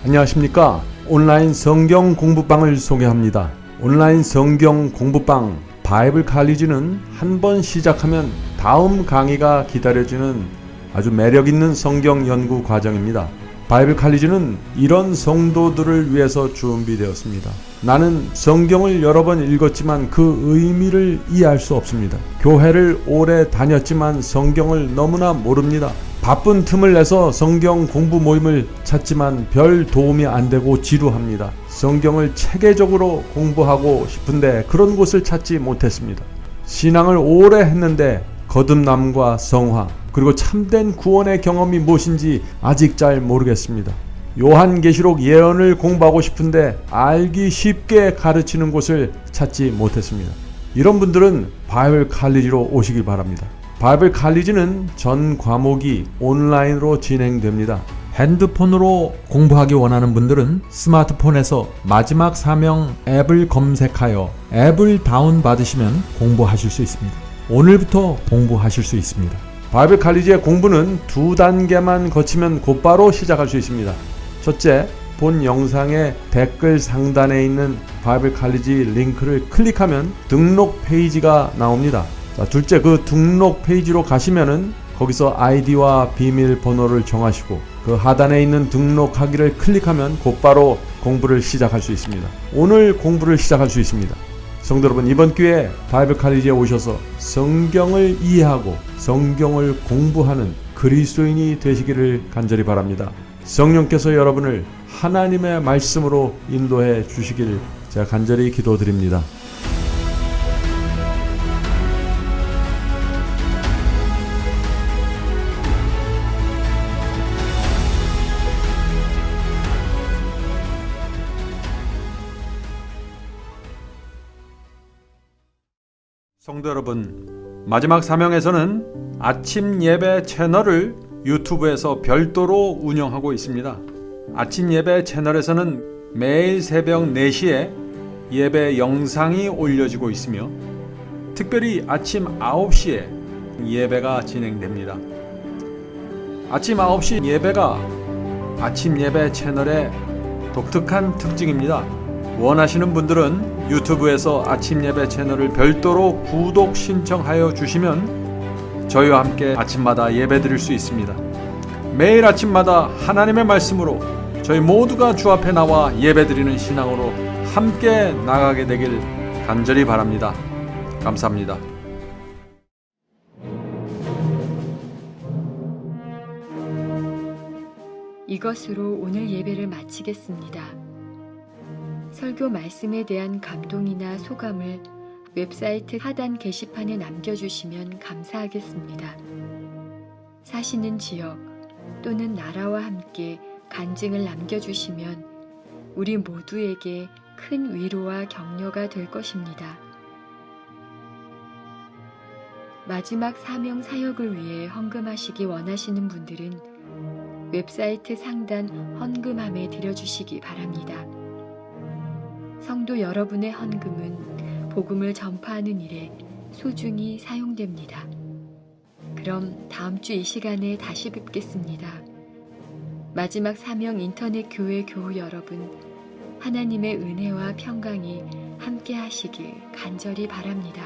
Speaker 8: 안녕하십니까. 온라인 성경 공부방을 소개합니다. 온라인 성경 공부방 바이블 칼리지는 한 번 시작하면 다음 강의가 기다려지는 아주 매력있는 성경 연구 과정입니다. 바이블 칼리지는 이런 성도들을 위해서 준비되었습니다. 나는 성경을 여러 번 읽었지만 그 의미를 이해할 수 없습니다. 교회를 오래 다녔지만 성경을 너무나 모릅니다. 바쁜 틈을 내서 성경 공부 모임을 찾지만 별 도움이 안 되고 지루합니다. 성경을 체계적으로 공부하고 싶은데 그런 곳을 찾지 못했습니다. 신앙을 오래 했는데 거듭남과 성화 그리고 참된 구원의 경험이 무엇인지 아직 잘 모르겠습니다. 요한계시록 예언을 공부하고 싶은데 알기 쉽게 가르치는 곳을 찾지 못했습니다. 이런 분들은 바이블 칼리지로 오시길 바랍니다. 바이블 칼리지는 전 과목이 온라인으로 진행됩니다. 핸드폰으로 공부하기 원하는 분들은 스마트폰에서 마지막 사명 앱을 검색하여 앱을 다운받으시면 공부하실 수 있습니다. 오늘부터 공부하실 수 있습니다. 바이블 칼리지의 공부는 2단계만 거치면 곧바로 시작할 수 있습니다. 첫째, 본 영상의 댓글 상단에 있는 바이블 칼리지 링크를 클릭하면 등록 페이지가 나옵니다. 자, 둘째, 그 등록 페이지로 가시면은 거기서 아이디와 비밀번호를 정하시고 그 하단에 있는 등록하기를 클릭하면 곧바로 공부를 시작할 수 있습니다. 오늘 공부를 시작할 수 있습니다. 성도 여러분, 이번 기회에 바이블 칼리지에 오셔서 성경을 이해하고 성경을 공부하는 그리스도인이 되시기를 간절히 바랍니다. 성령께서 여러분을 하나님의 말씀으로 인도해 주시길 제가 간절히 기도드립니다.
Speaker 1: 성도 여러분, 마지막 사명에서는 아침 예배 채널을 유튜브에서 별도로 운영하고 있습니다. 아침 예배 채널에서는 매일 새벽 4시에 예배 영상이 올려지고 있으며 특별히 아침 9시에 예배가 진행됩니다. 아침 9시 예배가 아침 예배 채널의 독특한 특징입니다. 원하시는 분들은 유튜브에서 아침 예배 채널을 별도로 구독 신청하여 주시면 저희와 함께 아침마다 예배 드릴 수 있습니다. 매일 아침마다 하나님의 말씀으로 저희 모두가 주 앞에 나와 예배 드리는 신앙으로 함께 나가게 되길 간절히 바랍니다. 감사합니다.
Speaker 9: 이것으로 오늘 예배를 마치겠습니다. 설교 말씀에 대한 감동이나 소감을 웹사이트 하단 게시판에 남겨주시면 감사하겠습니다. 사시는 지역 또는 나라와 함께 간증을 남겨주시면 우리 모두에게 큰 위로와 격려가 될 것입니다. 마지막 사명 사역을 위해 헌금하시기 원하시는 분들은 웹사이트 상단 헌금함에 드려주시기 바랍니다. 성도 여러분의 헌금은 복음을 전파하는 일에 소중히 사용됩니다. 그럼 다음 주 이 시간에 다시 뵙겠습니다. 마지막 사명 인터넷 교회 교우 여러분, 하나님의 은혜와 평강이 함께 하시길 간절히 바랍니다.